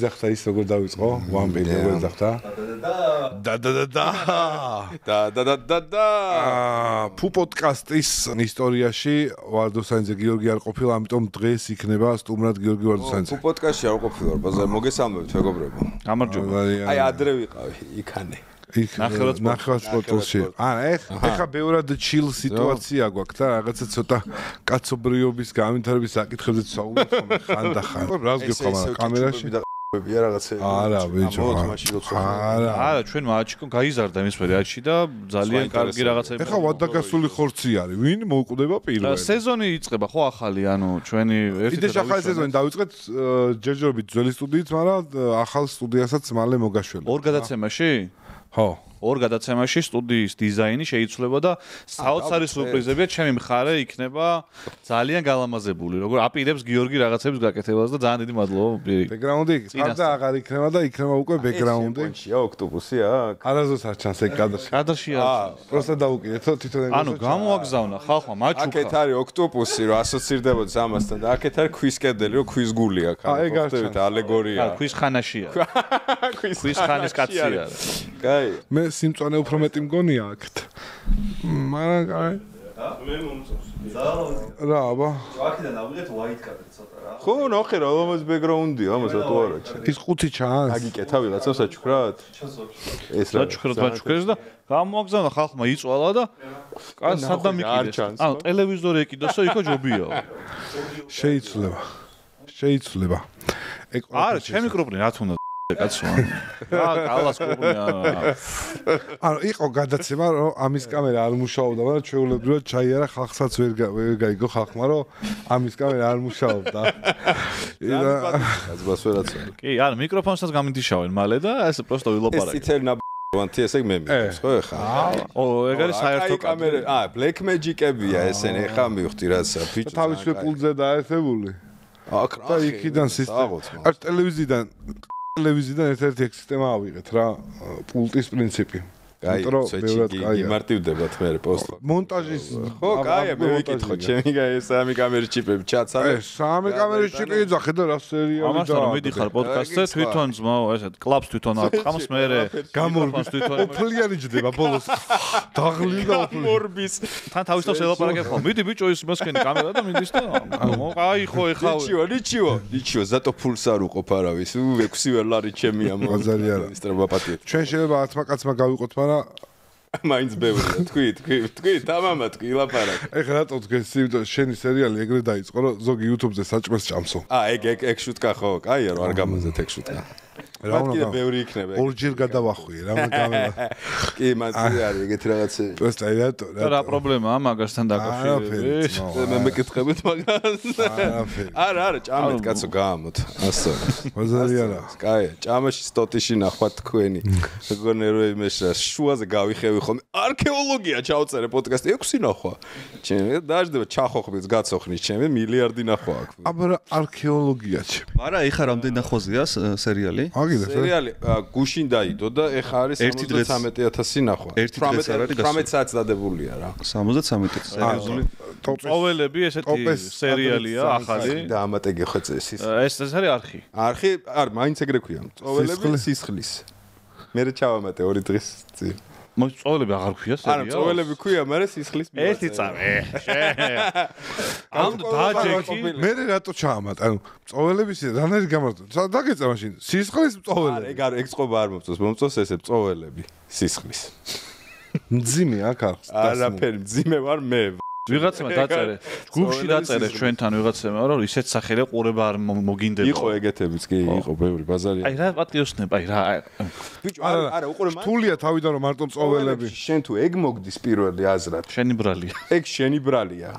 ეძახდა ის როგორ დავიწყო? ვამპირი როგორ ეძახდა? და. ფუ პოდკასტის ისტორიაში ვარდოსანიძე გიორგი არ ყოფილა, ამიტომ დღეს იქნება სტუმრად გიორგი ვარდოსანიძე. ფუ პოდკასტში არ ყოფილა, ბაზარ მოგესალმებით, მეგობრებო. გამარჯობა. აი ადრე ვიყავი იქანე. ნახევარ სპორტში. ეხა ბევრად ჩილ სიტუაცია გვაქვს და რაღაცა ცოტა კაცობრიობის განვითარების საკითხებზე საუბრობთ ხანდახან. რას გეყვა კამერაში? არა, ბიჭო. არა, ჩვენ მაჩიკო გაიზარდა იმის მერე აჩი და ძალიან კარგი რაღაცები. ეხა ვადაგასული ხორცი არის. ვინ მოუკვდება პირველად? სეზონი იწყება ხო ახალი, ანუ ჩვენი ერთი ახალი სეზონი დავიწყეთ ჯერჯერობით ძველი სტუდიით, მაგრამ ახალ სტუდიასაც მალე მოგაშველა. ორ გადაცემაში? ხო. ორ გადაცემაში სტუდიის დიზაინი შეიცვლება და საოცარი სურპრიზებია, ჩემი მხარე იქნება ძალიან გალამაზებული. როგორ აპირებს გიორგი რაღაცებს გაკეთებას და ძალიან დიდი მადლობა. ბექგრაუნდი ხარდა აღარ იქნება და იქნება უკვე ბექგრაუნდი. ოქტოპუსი აქ. არაზოს არ ჩანს ეგ კადრში. კადრში არ. პროსტა დაუკიდეთ თვითონ ეგ. ანუ გამოაგზავნა ხალხმა მაჩუკა. აქეთ არის ოქტოპუსი, რომ ასოცირდებოდეს ამასთან და აქეთ არის ქვის კედელი, რომ ქვის გული აქვს. ხვდებით ალეგორია. ქვის ხანაშია. ქვის ხანის კაცია. კაი. მე სიმწვანე უფრო მეტი მგონია აქეთ. მაგრამ კაი. მე მომწონს. რა აბა. აქედან ავიღეთ white card ცოტა რა. ხო, ნახე რა, ამას ბექგრაუნდია, ამას რატო არ აჩა. ის ხუთი ჩანს. აგიკეთა ვიღაცას საჩუქრად? ეს რა საჩუქრად და გამოაგზავნა ხალხმა იწვალა და სადამ იყიდეს. ანუ ტელევიზორი ეკიდოსო იქო ჯობია. შეიძლება. ეგ არა, ჩემი კროპნი რა თქმა უნდა კაცო. რა კალას კროპნი ანუ იყო გადაცემა რომ ამის კამერა არ მუშაობდა, მაგრამ ჩვეულებრივად ჩაიარა ხალხსაც ვერ გაიგო ხალხმა რომ ამის კამერა არ მუშაობდა. კაცბას ვერაც. კი, არა, მიკროფონსაც გამიდიშავენ მალე და ეს პროსტო ვილაპარაკე. ეს ციტერ ნაბანთი ესე მე მიყავს ხო ეხა? ეგ არის საერთო კამერა. Black Magic-ებია ესენი, ეხა მივხვდი რაცა ბიჭო. თავისუფლ პულტზე დაერთებული. აქ რა იქიდან სისტემა. არ ტელევიზიიდან ერთ-ერთი სისტემა ავიღეთ რა, პულტის პრინციპი. კაი, იმარტივდებათ მე პოსტ. მონტაჟის ხო, კაია, მე ვიკითხო, ჩემი სამი კამერის ჩიპები ჩაცალე. სამი კამერის ჩიპი იძახე და რა სერიალი და. ამასთან რომ მიდიხარ პოდკასტზე, თვითონ ძმაო, ესეთ კლაპს თვითონ აკყავს, მე გამორბის თვითონ. ოფლიანი ჯდება ბოლოს. დაღლილი და მორბის. თან თავის თავს ელაპარაკებ ხოლმე. მიდი ბიჭო, ის მოსკენი კამერა და მიდის და აი ხო ეხა. ნიჩიო, ზატო ფულს არ უყოფ არავის. 6 ლარი ჩემია მოზარი არა. ისტრობა პატიეთ. ჩვენ შეიძლება 10 კაცმა გავიყოთ, მაგრამ მაინც ბევრია, თქვი, თამამა თქვი, ლაპარაკ. ეხლა რატო თქვენ შენი სერიალი ეგრე დაიწყო, რომ ზოგი YouTube-ზე საჭმელს ჭამსო. ეგ შუტკა ხო, კაია რომ არ გამოზეთ ეგ შუტკა. რა კიდე ბევრი იქნება. ორჯერ გადავახვიე რა კამერა. კი, მანძილი არის ეგეთი რაღაცები. პროსტა რატო? რა პრობლემაა მაგასთან დაკავშირებით? მე მეკითხებით მაგას. არა, ჭამეთ კაცო გაამოთ. ასო. მოზარი არა. კაი, ჭამაში სტოტიში ნახვა თქვენი. გონერო იმეშა შუაზე გავიხევი ხოლმე. არქეოლოგია ჩავწერე პოდკასტი 6 ნახვა. ჩემი დაждდება ჩახოხბილს გაცოხნის ჩემი მილიარდი ნახვა აქვს. აბა არქეოლოგია ჩემი. მაგრამ ეხა რამდენი ნახვაზეა სერიალი? სერიალი გუშინ დაიდო და ეხა არის 73,000 ნახვა. 18 საათს დადებულია რა. 73 სერიოზული. ყოველები ესეთი სერიალია ახალი და ამატეგე ხო წესი. ეს არის არხი. არხი, არ, მაინც ეგრე ქვია. წოველები სისხლის. მე ჩავამატე 2 დღის წინ. წოველები აღარ ქვია სერიალს? არა, წოველები ქვია, მაგრამ სისხლის მივაწე. ერთი წამე. ამ დაჯექი მე რატო ჩაამატე? ანუ წოველების რანაირი გამარჯვება. დაგეცა მაშინ სისხლის წოველები. არა, ეგ წყობა არ მომწონს, მომწონს ესე წოველები სისხლის. მძიმე აქ აქვს. არაფერი, მძიმე ვარ მე. ვიღაცმა დაწერე. ჯგუფში დაწერე ჩვენთან ვიღაცმა, რომ ისეთ სახელი ყურება არ მოგინდება. იყო ეგეთებიც კი, იყო ბევრი ბაზარია. აი რა პატიოსნება, აი რა. ბიჭო, არა, უყურე მაგ. თულია თავიდან რომ მარტო წოველები. შენ თუ ეგ მოგდის პირველი აზრად. შენი ბრალია. ეგ შენი ბრალია.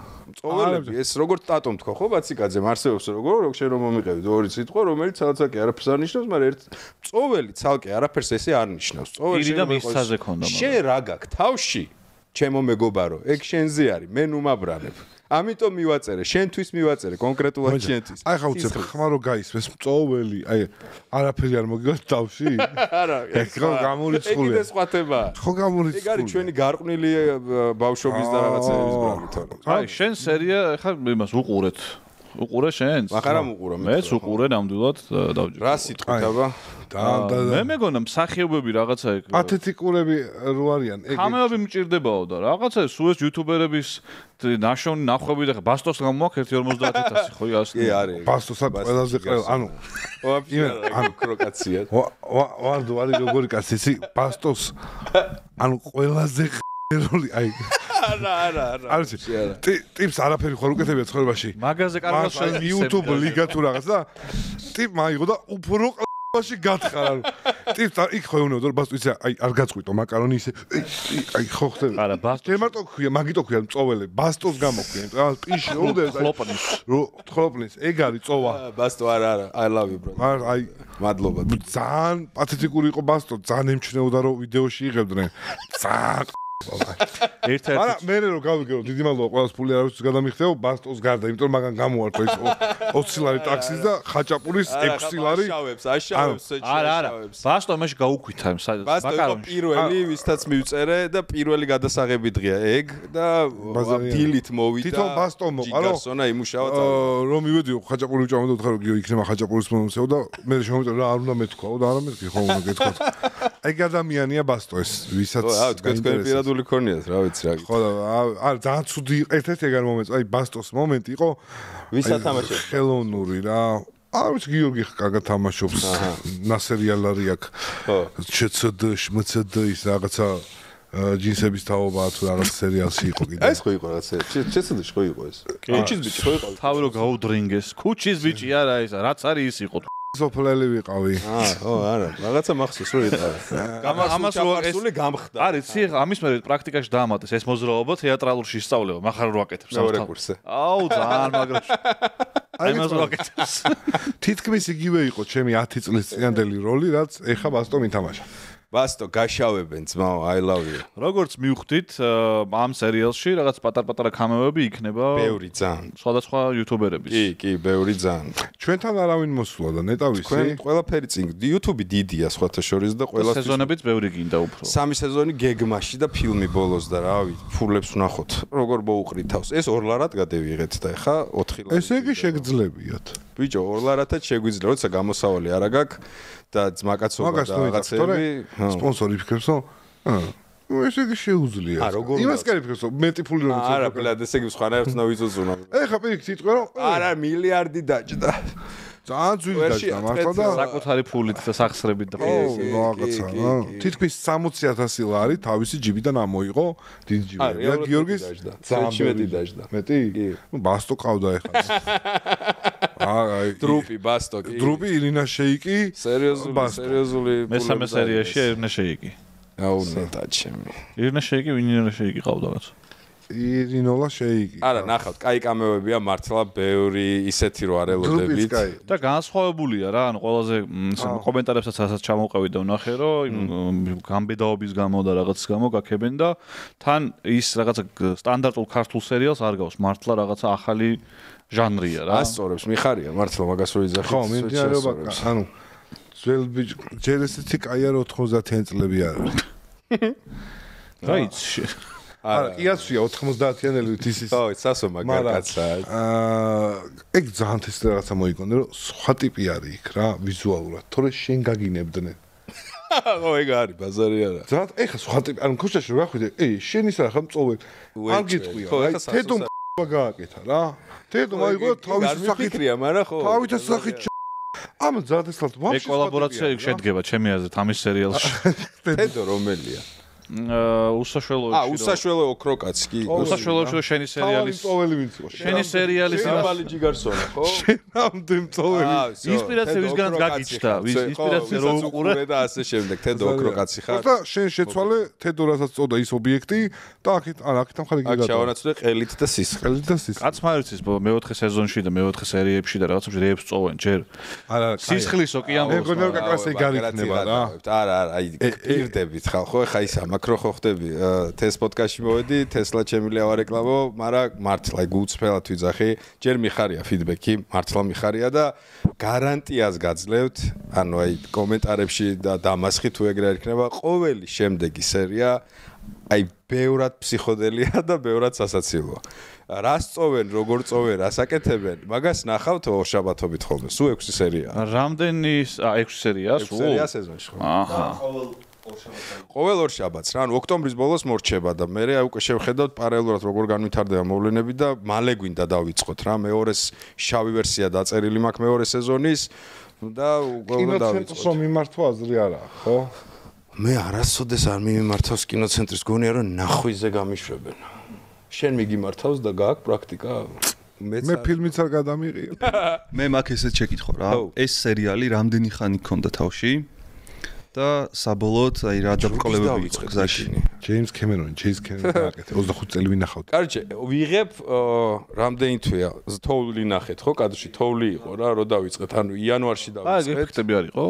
წოველები, ეს როგორც ტატომ თქვა, ხო, ბაციკაძემ არსებობს როგორ შენ რომ მომიყევი 2 სიტყვა, რომელიც ცალკე არაფერს არ ნიშნავს, მაგრამ ერთ წოველი ცალკე არაფერს ესე არ ნიშნავს. წოველი შენ მისცაზე ქონდა. შენ რა გაქვს თავში? ჩემო მეგობარო, ეგ შენზე არის, მე ნუ მაბრალებ. ამიტომ მივაწერე, შენთვის მივაწერე, კონკრეტულად შენთვის. აი ხა უცებ, ხმა რო გაისმეს წოველი, აი არაფერი არ მოგიგოს თავში? არა, ეგ ხო გამორიცხულია. ეგ ის ხვათება. ხო გამორიცხულია. ეგ არის ჩვენი გარყვნილი ბავშვობის და რაღაცების ბრალი თორე. აი შენ სერია ხა იმას უყურეთ. უყურე შენს? მაგრამ უყურე მეც უყურე ნამდვილად დავჯერე. რა სიტყვით აბა? მე მეგონა მსახიობები რაღაცა ეგ. პათეტიკურები რო არიან ეგ. კამეოები მჭირდებაო და რაღაცა სულ ეს იუთუბერების ნაშოვნი ნახვები და ბასტოს გამოაქვს 1.50.000 ხო იას. კი არის. ბასტოსა ყველაზე ყველა ანუ პროვოკაცია. ვარდო არის როგორი კაცი ისი ბასტოს ანუ ყველაზე როლი აი არა. არის ტიპს არაფერი ხარ უკეთებია ცხოვრებაში. მაგაზე კარგად შეიძლება YouTube ლიგა თუ რაღაც და ტიპ მაიღო და უფრო ყლაში გათხარ ანუ ტიპს იქ ხო ეუნებოდ რომ ბასტო იცი აი არ გაწყვიტო მაკარონი ისე აი ხო ხდება. არა ბასტო. ჯერ მარტო ქვია მაგიტო ქვია მწოველი ბასტოს გამოქვია რაღაც პიში როდეს ხლოპნის ეგ არის წოვა. ბასტო არა I love you bro. აი მადლობა. ძალიან პათეტიკური იყო ბასტო ძალიან ემჩნეოდა რომ ვიდეოში იღებდნენ ძალიან ერთ-ერთი არა მე რო გავიგე რომ დიდი მადლობა ყველას ფული არავის გადამიხდეო ბასტოს გარდა იმიტომ რომ მაგან გამოვარდა ის 20 ლარი ტაქსის და ხაჭაპურის 6 ლარი აშავებს არა ბასტო მეში გაუქვითა ბასტო იყო პირველი ვისაც მივწერე და პირველი გადასაღები დღეა ეგ და დილით მოვიდა თვითონ ბასტო მოყარო ჯიგარსონა იმუშავა რომ მივედიო ხაჭაპური უჭამო და ვთქვა რომ გიო იქნება ხაჭაპურის მომცეო და მე შემოვიდა რა არ უნდა მეთქვა და არა მეთქი ხო უნდა გეთქვა ეგ ადამიანია ბასტო ეს ვისაც თქვენ პირადული ქონიათ რა ვიცი რა ხო არა ძალიან ცუდი ერთ-ერთი ეგარ მომენტი აი ბასტოს მომენტი იყო ვისაც თამაშობს ხელოვნური რა არ ვიცი გიორგი კარგად თამაშობს ნასერიალარი აქ ხო შეცდ მცდ ის რაღაცა ჯინსების თაობა თუ რაღაც სერიალში იყო კიდე ეს ხო იყო რაღაც შეცდ ხო იყო ეს კუჩის ბიჭი ხო იყო თავი რო გაუდრინგეს კუჩის ბიჭი არა ეს რაც არის ის იყო სოფლელი ვიყავი. ხო, არა, რაღაცა მახსოვს რომ იყავი. ამას რო გამხდა. არის, ამის მე პრაქტიკაში დაამატეს ეს მოძრაობა თეატრალურში ისწავლება, מחარ რო აკეთებს მეორე კურსზე. აუ, ძალიან მაგრად. ამას რო აკეთებს. თითქმის იგივე იყო ჩემი 10 წლის წინანდელი როლი, რაც ეხა ბასტო მითამაშა. ბასტო გაშავებენ ძმაო I love you. როგორც მივხვდით, ამ სერიალში რაღაც პატარ-პატარა კამეოები იქნება. ბევრი ძალიან. სხვადასხვა იუთუბერების. კი, ბევრი ძალიან. ჩვენთან არავინ მოსულა და ნეტავისი. თქვენ ყველაფერი წინ YouTube დიდია სხვათა შორის და ყველა სეზონებიც ბევრი გინდა უფრო. 3 სეზონი გეგმაში და ფილმი ბოლოს და რავი, ფულებს ვნახოთ. როგორ მოუყრით თავს. ეს 2 ლარად გადევიღეთ და ეხა 4 ლარი. ესე იგი შეგძლებიათ. ბიჭო 2 ლარათაც შეგვიძლია, როცა გამოსავალი არა გაქვს და ძმაკაცობა და რაღაცები სპონსორი ფიქრობს რომ ესე იგი შეუძლია. იმას კი ფიქრობს რომ მეტი ფული რომ არა, ბლად, ესე იგი სხვანაირად უნდა ვიწუწუნო. ეხა პირიქით იტყვე რომ არა, მილიარდი დაჭდა. ძალიან ძვირი დაჭდა მართლა და საკუთარი ფულით და სახსრებით და რაღაცა. თითქმის 60,000 ლარი თავისი ჯიბიდან ამოიღო დიდი ჯიბი. და გიორგის ძალიან მეტი დაჭდა. მეტი? ნუ ბასტო ყავდა ეხა. აი დრუპი ბასტო კი. დრუპი ირინა შეიკი. სერიოზული. მესამე სერიაში ირინა შეიკი. აუ ნეტაჩემი. ირინა შეიკი, ირინა შეიკი ყავდა რაც. ირინოლა შეიკი. არა, ნახავთ, კაი კამეოებია მართლა ბევრი ისეთი რო არელოდებით. და განსხვავებულია რა, ანუ ყველაზე კომენტარებსაც ასაც ჩამოვყევი და ვნახე რომ გამბედაობის გამო და რაღაცის გამო გაქებენ და თან ის რაღაცა სტანდარტულ ქართულ სერიალს არ გავს, მართლა რაღაცა ახალი ჟანრია რა. ასწორებს, მიხარია მართლა მაგას რო იძახით. ხო, მინდიარობა, ანუ ძველ ბიჭ ჯერ ესეთი კაია 90-იან წლები არის. რაიცი არა, იაცვია 90-იანელი ის. ხო, სასო მაგარ კაცაა. ეგ ძალიან თესლი რაღაცა მოიგონე, რომ სხვა ტიპი არის იქ რა, ვიზუალურად. თორე შენ გაგინებდნენ. ხო, ეგ არის, ბაზარი არა. ძალიან ეხა სხვა ტიპი, ანუ ქუჩაში რო გახვიდე, შენ ის რა ხომ წოვე. არ გიტყვია, აი თედო გააკეთა რა. თედო აიღო თავის სახიტრია, მაგრამ ხო. თავის სახით ამ ძალიან თესლად ვაფშე. ეგ კოლაბორაცია შედგება ჩემი აზრით ამის სერიალში. თედო რომელია? უსაშველოებში უსაშველო ოქროკაცი კი უსაშველოებში შენი სერიალის წოველი ვინც იყო შენი სერიალის ამალი ჯიგარსონა ხო შენამდე წოველი ინსპირაციისგან გაგიჩნდა ინსპირაცია რო უყურე და ასე შემდეგ თედო ოქროკაცი ხარ და შენ შეცვალე თედო რასაც წოდა ის ობიექტი და აქეთ არა აქეთ მხარე გიგატა აქ ჩავანაცვლე ყელით და სისხლით კაცმა არის მეოთხე სეზონში და მეოთხე სერიებში და რაღაცებში რეებს წოვენ ჯერ არა სისხლის ოკეანე მეგონა კაკას ეგ არ იქნება რა არა აი პირდებით ხო ეხა ისა მაკრო ხო ხდები თეს პოდკასტში მოვედი თესლა ჩემილია ვარეკლამო მაგრამ მართლა გუწფელად ვიძახი ჯერ მიხარია ფიდბექი მართლა მიხარია და გარანტიას გაძლევთ ანუ აი კომენტარებში და დამასხი თუ ეგრე არ იქნება ყოველი შემდეგი სერია აი ბევრად ფსიქოდელია და ბევრად სასაცილოა. რას წოვენ, როგორ წოვენ, რას აკეთებენ, მაგას ნახავთ ორშაბათობით ხოლმე. სულ 6 სერია. რამდენი 6 სერია? 6 სერია სეზონში ხო? აჰა. ყოველ ორშაბათს რა, ანუ ოქტომბრის ბოლოს მორჩება და მე უკვე შევხედავთ პარალელურად როგორ განვითარდება მოვლენები და მალე გვინდა დავიწყოთ რა. მეორეს შავი ვერსია დაწერილი მაქვს მეორე სეზონის და უკვე დავიწყოთ. კინოცენტრს მიმართვა აზრი არაა, ხო? მე არასოდეს არ მიმართავს კინოცენტრის გონია რომ ნახვიზე გამიშვებენ. შენ მიგიმართავს და გააქვს პრაქტიკა? მე ფილმიც არ გადამიღია. მე მაქვს ესეც შეკითხვა რა. ეს სერიალი რამდენი ხანი გქონდა თავში? და საბოლოოდ აი რა დაბრკოლებები იყო გზაში. ჯეიმს კემერონი გააკეთე 25 წელი ვინახავთ. კაროჩე, ვიღებ რამდენი თვეა? თოვლი ნახეთ ხო? კადრში თოვლი იყო რა, რო დავიწყეთ. ანუ იანვარში დავიწყეთ. ეფექტები არისო?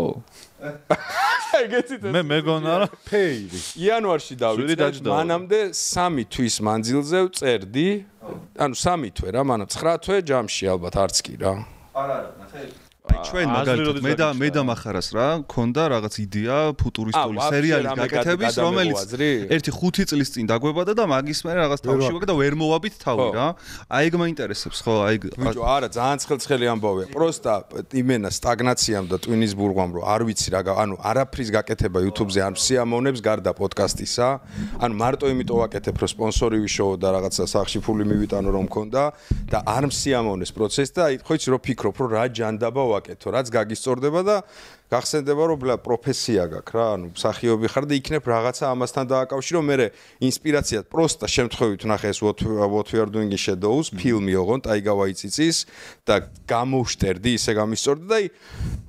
ეგეცით მე მეგონა რა ფეილი. იანვარში დავიწყეთ. მანამდე 3 თვის მანძილზე ვწერდი. ანუ 3 თვე რა, მანამ 9 თვე ჯამში ალბათ არც კი რა. არა, ნახე. აი ჩვენ მაგალითად მე და מחარას რა მქონდა რაღაც იდეა ფუტურისტული სერიალის გაკეთების რომელიც ერთი 5 წლის წინ დაგვებადა და მაგის მე რაღაც თავში ვაკ და ვერ მოვაბით თავი რა აი ეგ მაინტერესებს ხო აი ბიჭო არა ძალიან ცხელი ამბავია პროსტა იმენა სტაგნაციამ და ტვინის ბურღვამ რო არ ვიცი რა ანუ არაფრის გაკეთება YouTube-ზე არ სიამოვნებს გარდა პოდკასტისა ანუ მარტო იმიტომ ვაკეთებ რომ სპონსორი ვიშოვო და რაღაცა სახში ფული მივიტანო რომ მქონდა და არ სიამოვნებს პროცესი და ხო იცი რო ფიქრობ რომ რა ჯანდაბა ვაკეთო, რაც გაგისწორდება და გახსენდება რომ პროფესია გაქვს რა, ანუ მსახიობი ხარ და იქნებ რაღაცა ამასთან დააკავშირო, მე ინსპირაციად პროსტა შემთხვევით ნახე ეს what we are doing shadows ფილმი ოღონდ ტაიგა ვაიტიცის და გამოვშტერდი, ისე გამისწორდა და აი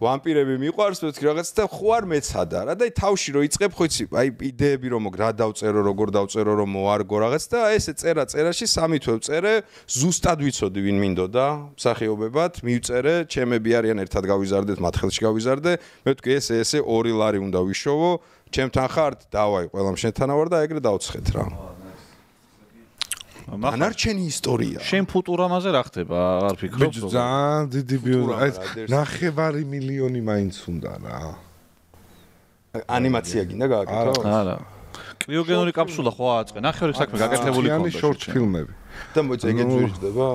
ვამპირები მიყვარს მეთქი რაღაც და ხო არ მეცადა რა და აი თავში რო იწყებ ხო იცი, აი იდეები რომ რა დავწერო, როგორ დავწერო, რომ მოარგო რაღაც და ესე წერაში 3 თვე ვწერე, ზუსტად ვიცოდი ვინ მინდოდა მსახიობებად, მივწერე, ჩემები არიან ერთად გავიზარდეთ, მათ ხელში გავიზარდე მე ვთქვი ესე 2 ლარი უნდა ვიშოვო, ჩემთან ხართ, დავაი, ყველამ შენთანა ვარ და ეგრე დავცხეთ რა. ანარჩენი ისტორია. შენ ფუტურამაზე რა ხდება? არ ფიქრობ? ბიჭო, ძალიან დიდი ბიუზნესი. ნახევარი მილიონი მაინც უნდა რა. ანიმაცია გინდა გააკეთო? არა. კრიოგენური კაფსულა ხო ააწყე? ნახევარი საქმე გაკეთებული ქონდა. შორტ ფილმები. და მოიცა ეგეთ ძვირდება?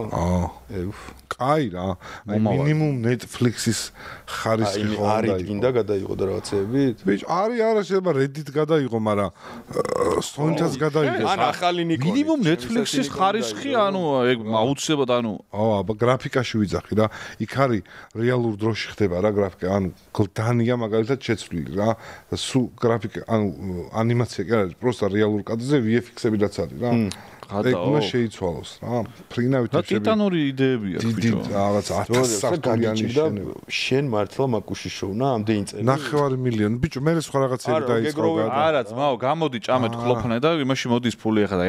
კაი რა. აი მინიმუმ Netflix-ის ხარისხი ხო არის გინდა გადაიღო და რაღაცეებით? ბიჭო, არა შეიძლება Reddit გადაიღო, მაგრამ Sony-თაც გადაიღო. ან ახალი ნიკონი. მინიმუმ Netflix-ის ხარისხი, ანუ ეგ აუცილებლად ანუ აბა გრაფიკაში ვიძახი რა. იქ არის რეალურ დროში ხდება რა გრაფიკა, ანუ გლდანია მაგალითად შეცვლილი რა. და სულ გრაფიკა, ანუ ანიმაცია კი არის, პროსტა რეალურ კადრზე VFX-ები რაც არის რა. ეგ შეიცვალოს რა. ფრინავით შეები. ტიტანური იდეები აქვს ბიჭო. რაღაც 1000 საფრთხიანი შენობა. შენ მართლა მაკუში შოვნა ამდენი წელი? 9 მილიონი. ბიჭო, მე სხვა რაღაცები დაიწყო. არა, ძმაო, გამოდი ჭამეთ ხლოფნა და იმაში მოდის ფული ახლა.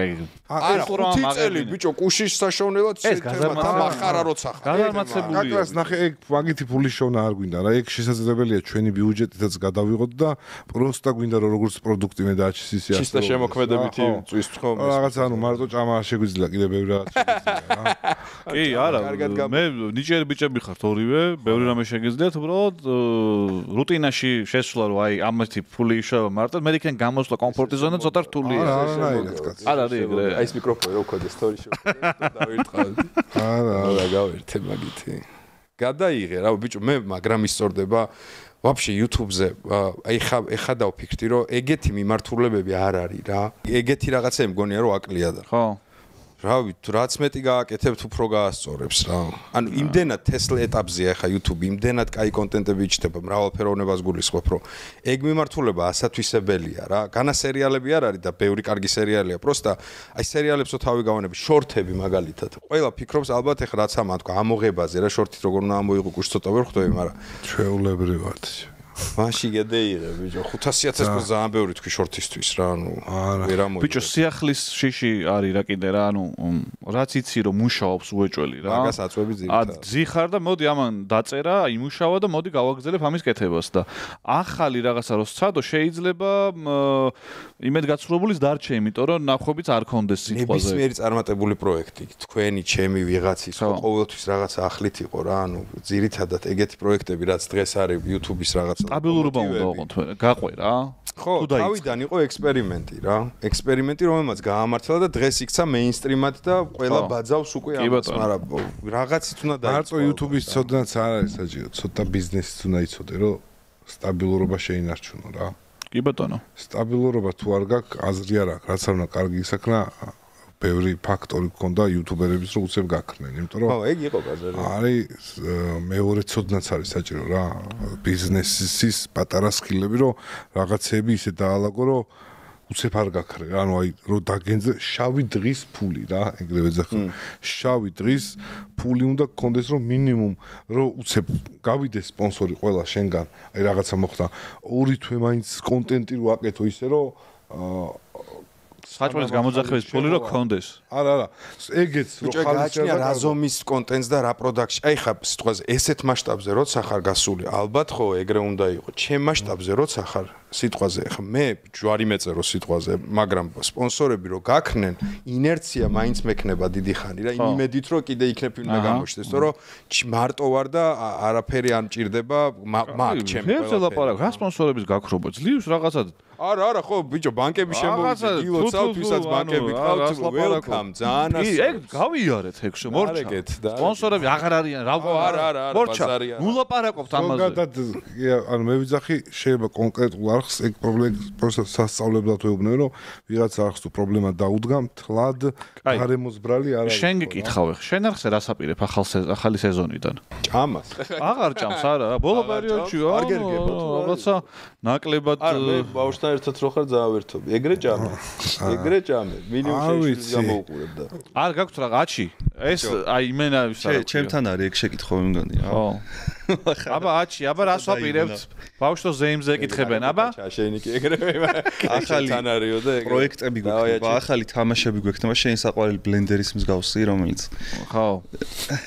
არა, 5 წელი ბიჭო, კუშის საშოვნელად შეთემა და מחარა როცა ხარ. გადამაცებული. კაკლას ნახე, ეგ მაგითი ფული შოვნა არ გვინდა რა. ეგ შესაძლებელია ჩვენი ბიუჯეტითაც გადავიღოთ და პროსტა გვინდა რომ როგორც პროდუქტი მე დააჩის ისე ასე. ჩისტა შემოქმედებითი წვის თქო. რაღაც ანუ მარტო ჭამა არ შეგვიძლია კიდე ბევრი რაღაც შეგვიძლია რა. კი, არა, მე ნიჭიერი ბიჭები ხართ ორივე, ბევრი რამე შეგიძლიათ, უბრალოდ რუტინაში შესვლა რომ აი ამათი ფული იშოვა მარტო, მე იქნებ გამოსვლა კომფორტი ზონა ცოტა რთულია. არა, ეგრე. აი ეს მიკროფონი რო ქოდეს სტორი შოუ და დავირტყავ. არა, გავერთე მაგითი. გადაიღე რა, ბიჭო, მე მაგრამ ისწორდება ვაფშე YouTube-ზე აი ხა დავფიქრდი რომ ეგეთი მიმართულებები არ არის რა. ეგეთი რაღაცები მგონია რომ აკლია და. ხო. რავი, რაც მეტი გააკეთებთ, უფრო გაასწორებს რა. ანუ იმდენად თესლ ეტაპზეა ხა YouTube, იმდენად კაი კონტენტები იჭდება, მრავალფეროვნებას გულისხმობ, რომ ეგ მიმართულება ასათვისებელია რა. განა სერიალები არ არის და ბევრი კარგი სერიალია, პროსტა აი სერიალებსო თავი გავანები, შორტები მაგალითად. ყველა ფიქრობს ალბათ ეხლა რაც ამა თქვა, ამოღებაზე რა, შორტით როგორ უნდა ამოიღო კუშ ცოტა ვერ ხვდები, მაგრამ ჩვეულებრივად. მაშინ გადაიღე ბიჭო 500,000 ხო ძალიან ბევრი თქვი შორტისთვის რა ანუ ვერ ამოიღე ბიჭო სიახლის შიში არის რა კიდე რა ანუ რაც იცი რომ მუშაობს უეჭველი რა მაგას აწვევი ძირითადად ძიხარ და მოდი ამან დაწერა იმუშავა და მოდი გავაგზავნებ ამის კეთებას და ახალი რაღაცა რო სცადო შეიძლება იმედგაცრუებულის დარჩე იმიტომ რომ ნახობიც არ კონდეს სიტყვაზე ნებისმიერი წარმატებული პროექტი თქვენი ჩემი ვიღაცის ყოველთვის რაღაცა ახლით იყო რა ანუ ძირითადად ეგეთი პროექტები რაც დღეს არის YouTube-ის რაღაცა სტაბილურობა უნდა ოღონდ გაყვე რა ხო, თავიდან იყო ექსპერიმენტი რა. ექსპერიმენტი, რომელმაც გაამართლა და დღეს იქცა მეინსტრიმად და ყველა ბაძავს უკვე ამას, მაგრამ რაღაცით უნდა დაიწყო. მარტო YouTube-ის ცოდნაც არ არის საჭირო, ცოტა ბიზნესიც უნდა იცოდე, რომ სტაბილურობა შეინარჩუნო რა. კი ბატონო. სტაბილურობა თუ არ გაქვს, აზრი არ აქვს, რაც არ უნდა კარგი ისაქნა, ბევრი ფაქტორი გქონდა YouTuber-ების რომ უცებ გაქრნენ, იმიტომ რომ ხო, ეგ იყო გაზარი. არის მეორე ცოდნაც არის საჭირო რა, ბიზნესის პატარა სკილები, რომ რაღაცები ისე დაალაგო, რომ უცებ არ გაქრე რა, ანუ აი რომ დაგენძე შავი დღის ფული რა, ეგრევე ძახა. შავი დღის ფული უნდა გქონდეს, რომ მინიმუმ რომ უცებ გავიდეს სპონსორი ყველა შენგან, აი რაღაცა მოხდა. 2 თვე მაინც კონტენტი რო აკეთო ისე რომ საჭმელის გამოძახების ფული რო გქონდეს. არა, ეგეც რო ხალხია რა ზომის კონტენტს და რა პროდაქშ. აი ხა სიტყვაზე ესეთ მასშტაბზე როცა ხარ გასული, ალბათ ხო ეგრე უნდა იყო. ჩემ მასშტაბზე როცა ხარ სიტყვაზე, ხა მე ჯვარი მეწერო სიტყვაზე, მაგრამ სპონსორები რო გაქრნენ, ინერცია მაინც მექნება დიდი ხანი რა, იმედით რომ კიდე იქნებ უნდა გამოჩნდეს, თორე მარტო ვარ და არაფერი არ მჭირდება მაგ ჩემ ყველაფერი. მე ვლაპარაკ, რა სპონსორების გაქრობა ძლივს რაღაცა არა ხო ბიჭო ბანკები შემოვიდი გილოცავთ ვისაც ბანკები გყავთ welcome ძალიან ასე ეგ გავიარეთ ეგ მორჩა სპონსორები აღარ არიან რა არა ბაზარია ულაპარაკობთ ამაზე ზოგადად ანუ მე ვიძახი შეიძლება კონკრეტულ არხს ეგ პრობლემა სასწავლებლად ვეუბნები რომ ვიღაც არხს თუ პრობლემა დაუდგა მთლად გარემოსბრალი არ არის შენ გიკითხავ ხე შენ არხზე რას აპირებ ახალი სეზონიდან ჭამას აღარ ჭამს არა ბოლო პერიოდში რაღაცა ნაკლებად არა მე ბავშვთან ერთად რო ხარ ძაავერთობი ეგრე ჭამე მინიმუმ შეიძლება გამოუყურებ და არ გაქვთ რა აჩი ეს აი იმენა ჩემთან არის ეგ შეკითხვა მგონია ხო აბა აჩი აბა რას ვაპირებთ ბავშვო ზეიმზე ეკითხებენ აბა შენი კი ეგრევე ახალი თანარიო და ეგრე პროექტები გვექნება ახალი თამაშები გვექნება შენ საყვარელი ბლენდერის მსგავსი რომელიც ხო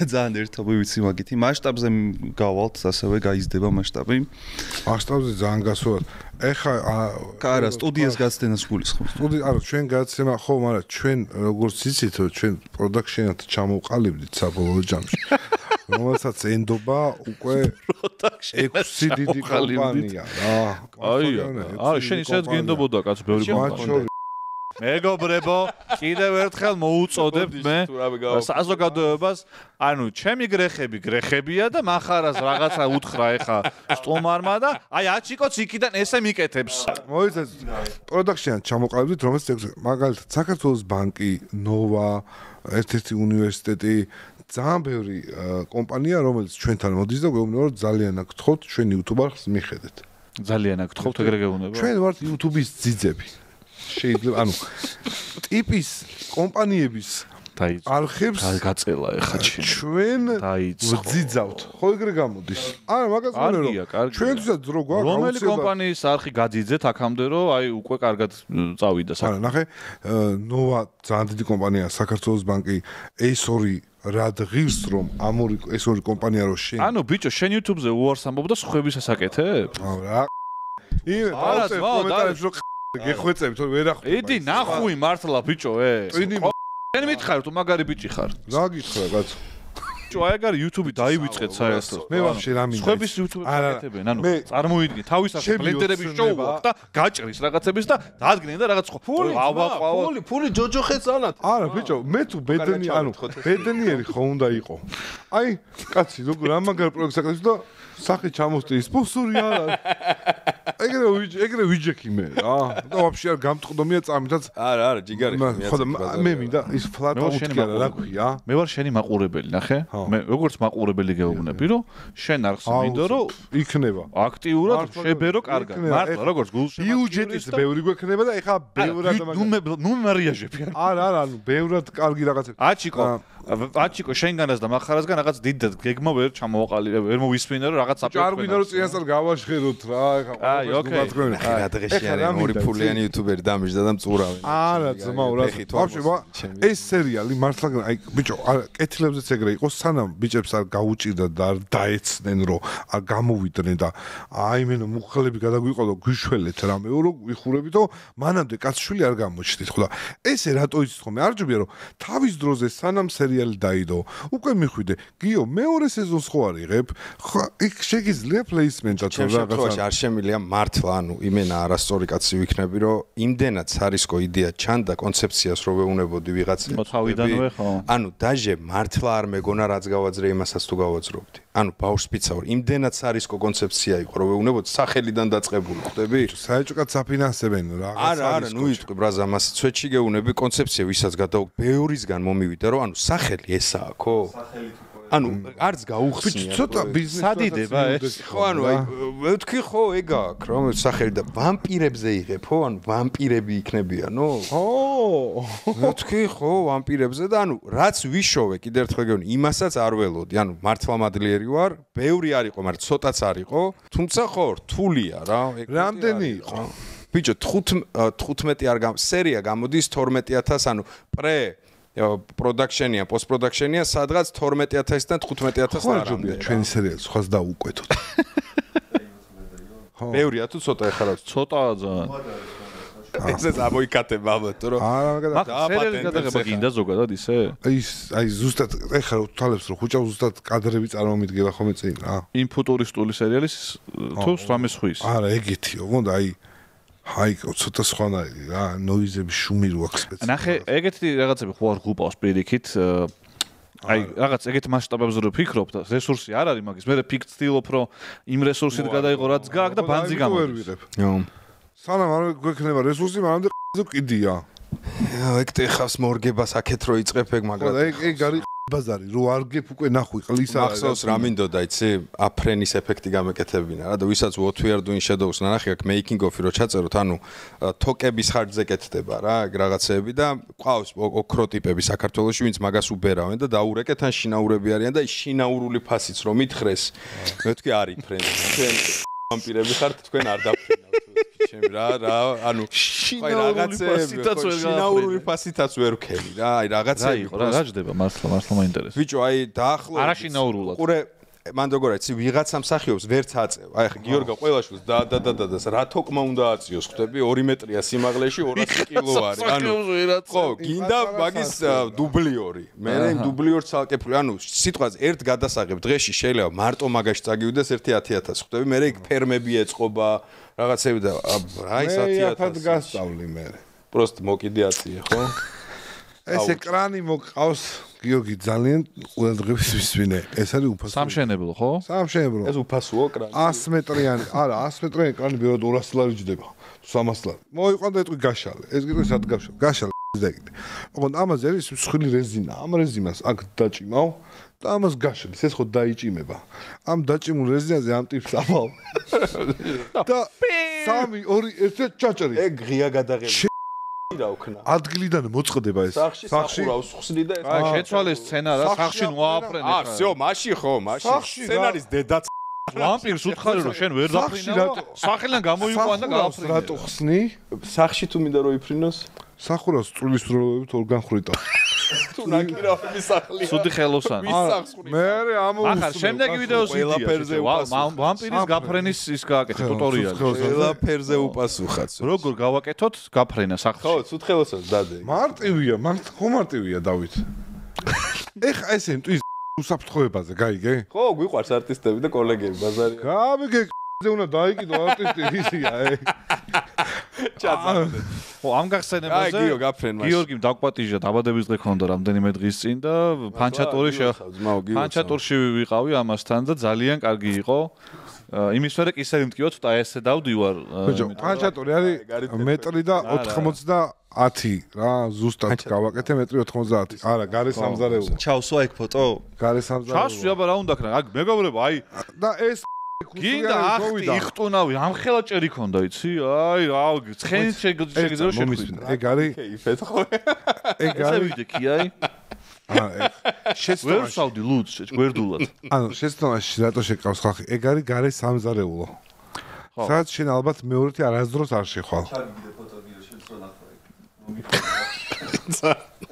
ძალიან ერთობი ვიცი მაგითი მასშტაბზე გავალთ ასევე გაიზრდება მასშტაბი მასშტაბზე ძალიან გასულად ეხა კარა სტუდიას გაცდენას გულისხმობს სტუდია არა ჩვენ გაცემა ხო მაგრამ ჩვენ როგორც იცით რომ ჩვენ პროდაქშენად ჩამოვყალიბდით საბოლოო ჯამში რომელსაც ენდობა უკვე 6 დიდი კომპანია რა აი შენ ისეც გინდობოდა კაც ბევრი კომპანია მეგობრებო კიდევ ერთხელ მოუწოდებთ მე საზოგადოებას ანუ ჩემი გრეხებია და מחარას რაღაცა უთხრა ეხა სტუმარმა და აი აჩიკოც იქიდან ესე მიკეთებს მოიცეს პროდაქშენად ჩამოყალიბდით რომელსაც მაგალითად საქართველოს ბანკი ნოვა ერთ-ერთი უნივერსიტეტი ძალიან ბევრი კომპანია რომელიც ჩვენთან მოდის და გვეუბნება რომ ძალიან აქ გთხოვთ ჩვენ YouTube არხს მიხედეთ ძალიან აქ გთხოვთ ეგრე გეუბნება ჩვენ ვართ YouTube-ის ძიძები შეიძლება ანუ ტიპის კომპანიების არხებს გაწელა ეხა ჩვენ ვძიძავთ ხო ეგრე გამოდის არა მაგას მგონია რომ ჩვენთვისაც დრო გვაქვს რომელი კომპანიის არხი გაძიძეთ აქამდე რომ აი უკვე კარგად წავიდა არა ნახე ნოვა ძალიან დიდი კომპანია საქართველოს ბანკი ეს2 რად ღირს რომ ამორი ეს2 კომპანია რო შენ ანუ ბიჭო შენ YouTube-ზე უარს ამბობ და სხვებისას აკეთებ რა იმე ბავშვი კომენტარებში რო გეხვეწები თორე ვერ ახლა იდი ნახუი მართლა ბიჭო შენ მითხარ თუ მაგარი ბიჭი ხარ რა გითხრა კაცო ბიჭო აი ეგარი YouTube-ი დაივიწყეთ საერთოდ მე ვაფშე რა მინდა სხვების YouTube-ს აკეთებენ ანუ წარმოიდგინე თავისას ბლენდერების შოუ აქვს და გაჭრის რაღაცების და დადგნენ და რაღაც ფული ჯოჯოხეთს ანათ არა ბიჭო მე თუ ბედნი ანუ ბედნიერი ხო უნდა იყო აი კაცი როგორ ამაგარ პროექტს აკეთებს და სახე ჩამოსწი სპონსორი არა ეგრე ვიჯექი მე რა და ვაფშე არ გამწყდომია წამითაც არა ჯიგარი მე მინდა ის ფლატო უთქია რა ქვია მე ვარ შენი მაყურებელი ნახე მე როგორც მაყურებელი გეუბნები რომ შენ არხს მინდო რომ იქნება აქტიურად შებერო კარგად მართლა როგორც გულში ბიუჯეტის ბევრი გვექნება და ეხა ბევრად ნუ მარიაჟები არა ანუ ბევრად კარგი რაღაცები აჩიკო შენგანას და מחარასგან რაღაც დიდად გეგმა ვერ ჩამოვაყალიბე ვერ მოვისმინე რომ რაღაც აპროტ არ მინდა რომ წინასწარ გავაშხეროთ რა ეხა აი ოკეი რა დღეში არის ორი ფულიანი იუთუბერი დამიჯდა და მწურავენ არა ძმაო რა ვაფშე ეს სერიალი მართლა აი ბიჭო კეთილებზეც ეგრე იყო სანამ ბიჭებს არ გაუჭირდა და არ დაეცნენ რომ არ გამოვიდნენ და აი მენო მუხლები გადაგვიყოდო გვიშველეთ რამე რომ ვიხურებითო მანამდე კაცშვილი არ გამოჩნდით ხო და ესე რატო იცით ხოლმე არ ჯობია რომ თავის დროზე სანამ სერიალი დაიდო. უკვე მიხვიდე. გიო, მეორე სეზონს ხო არ იღებ? ხო, იქ შეგიძლია პლეისმენტად რაღაცა. არ შემილია მართლა, ანუ იმენა არასწორი კაცი ვიქნები, რომ იმდენად სარისკო იდეა ჩანდა კონცეფციას რო ვეუნებოდი ვიღაცები. თავიდანვე ხო. ანუ დაჟე მართლა არ მეგონა რაც გავაძრე იმასაც თუ გავაძრობდი. ანუ ბავშვს პიცაური იმდენად სარისკო კონცეფცია იყო რომ ვეუნებოდი სახელიდან დაწყებული, ხვდები? საერთოდ საფინანსებენ რაღაცა. არა, ნუ იტყვი ბრაზა მას სვეტში გეუნები კონცეფცია ვისაც გადაუ ბევრისგან მომივიდა რომ ანუ სახელი ესაა ხო? სახელი თუ ანუ არც გაუხსნია. ცოტა ბიზნესი სადიდება ეს. ხო, ანუ აი ვთქვი ხო ეგ აქვს რომ სახელი და ვამპირებზე იღებ ხო? ანუ ვამპირები იქნებიანო? ხო. ვთქვი ხო, ვამპირებზე და ანუ რაც ვიშოვე კიდე ერთხელ გეუბნები, იმასაც არ ველოდი. ანუ მართლა მადლიერი ვარ, ბევრი არ იყო, მაგრამ ცოტაც არ იყო, თუმცა ხო, რთულია რა. რამდენი იყო? ბიჭო 15 არ სერია გამოდის 12000, ანუ პრე პროდაქშენია, პოსტ-პროდაქშენია, სადღაც 12000-დან 15000 არამდე. ჩვენი სერიალი სხვას დაუკვეთოთ. ბევრია თუ ცოტა ეხლა? ცოტაა ძალიან. ეს ამოიკატება ალბათ, რომ არა, მაგალითად, სერიალის გადაღება გინდა ზოგადად ისე? აი ზუსტად ეხლა თვალებს რომ ხუჭავს ზუსტად კადრები წარმომიდგება ხოლმე წინ რა. იმ ფუტურისტული სერიალის თუ რამე სხვის? არა, ეგეთიო, მოდა აი ცოტა სხვანაირი რა, ნოიზები შუმი რო აქვს სპეციალურად. ნახე, ეგეთი რაღაცები ხო არ გუპავს პირიქით. აი, რაღაც ეგეთ მასშტაბებზე რო ფიქრობ და რესურსი არ არის მაგის, მე ვცდილობ რომ იმ რესურსით გადაიღო რაც გაქვს და ბანძი გამოდის. სანამ არ გვექნება რესურსი, მანამდე ყიდია. ეგ ტეხავს მორგებას აქეთ რო იწყებ ეგ, მაგრამ ეგ არის ბაზარი, რო არ გებ უკვე ნახვი ყლისა. ახსოვს რა მინდოდა, იცი, აფრენის ეფექტი გამეკეთებინა რა და ვისაც what we are doing shadows ნახე აქ making of-ი რო ჩაწეროთ, ანუ თოკების ხარჯზე კეთდება რა, ეგ რაღაცეები და ყავს ოქრო ტიპები საქართველოში, ვინც მაგას უბერავენ და დაურეკეთ ან შინაურები არიან და ის შინაურული ფასიც რომ მითხრეს, მე ვთქვი არის ფრენი. თქვენ ვამპირები ხართ, თქვენ არ დაფრინავთ. ჩემი რა, ანუ შინაურული ფასითაც ვერ ვქენი რა, აი რაღაცები რა გაჯდება მართლა მაინტერესებს. ბიჭო, აი დაახლოებით არა შინაურულად. ყურე, მან როგორ იცი, ვიღაცა მსახიობს ვერც აწევ. აი ხა გიორგა ყველაშვილს და რა თოკმა უნდა აწიოს, ხვდები? 2 მეტრია სიმაღლეში 200 კილო არის. ანუ ხო, გინდა მაგის დუბლიორი. მე იმ დუბლიორს ცალკე ფული, ანუ სიტყვაზე ერთ გადასაღებ დღეში შეიძლება მარტო მაგაში წაგივიდეს 1-1000, ხვდები? მე იქ ფერმები ეწყობა რაღაცები და რა ის 10000 მე გასწავლი მე. პროსტ მოკიდე აწიე, ხო? ეს ეკრანი მოგყავს გიორგი ძალიან ყველდღების ვისვინე. ეს არის უფასო. სამშენებლო, ხო? სამშენებლო. ეს უფასოა ეკრანი. 100 მეტრიანი, არა, 100 მეტრიანი ეკრანი ბევრად 200 ლარი ჯდება. 300 ლარი. მოიყვანდა ეტყვი გაშალე. ეს გიტყვი სად გაშალე? გაშალე ზეგდე. ოღონდ ამაზე არის მსხვილი რეზინა. ამ რეზინას აქ დაჭიმავ და ამას გაშლის. ეს ხო დაიჭიმება. ამ დაჭიმულ რეზინაზე ამ ტიპს ამავ. და 3 2 1 ჩაჭრი. ეგ ღია გადაღება. რა ვქნა? ადგილიდან მოწყდება ეს. სახში სახურავს ხსნი და ეს. აი, შეცვალე სცენა რა, სახში ნუაფრენ. всё, მაში ხო, მაში. სცენარის დედაც ვამპირს უთხარი რომ შენ ვერ დაფრინავ. სახელიდან გამოიყვან და გააფრინე. რატო ხსნი? სახში თუ მინდა რომ იფრინოს? სახურავს წვილის როლებით ორგან ხრიტა. თუ ნაკირავი სახლია. სუდი ხელოსანი. მე ამო ახლა შემდეგი ვიდეოს ყველაფერზე ვამპირის გაფრენის ის გააკეთე ტუტორიალი. ყველაფერზე უპასუხაც. როგორ გავაკეთოთ გაფრენა სახლში? ხო, სუდი ხელოსანს დადე. მარტივია, ხო მარტივია დავით. ეხა ესე მტვის უსაფრთხოებაზე გაიგე? ხო, გვიყვარს არტისტები და კოლეგები ბაზარი. გამიგე ზე უნდა დაიკიდო არტისტი ისია, ჩაძახდე. ხო, ამ გახსენებაზე. აი, გიო გაფრენ მას. გიორგიმ დაგვაპატიჟა დაბადების დღე ქონდა რამდენიმე დღის წინ და ფანჩატორში ვიყავი ამასთან და ძალიან კარგი იყო. იმის ვერე კისერი მტკიოთ და ესე დავდივარ. ბიჭო, ფანჩატორი არის მეტრი და 90 რა, ზუსტად გავაკეთე მეტრი 90. არა, გარე სამზარეულო. ჩავსვა ეგ ფოტო? გარე სამზარეულო. ჩასვი აბა რა უნდა ქნა? აქ მეგობრებო, აი და ეს გინდა ახტი იხტუნავი, ამხელა ჭერი ქონდა, იცი? აი რა, ცხენით შეგიძლია შეხვიდე. ეგ არის კეიფეთ ხო? ეგ ესე არის ვიდე კი აი. ვერ სავდი ლუდს, გვერდულად. ანუ შეცდომაში რატო შეკავს ხალხი? ეგ არის გარე სამზარეულო. სადაც შენ ალბათ მეორეთი არასდროს არ შეხვალ.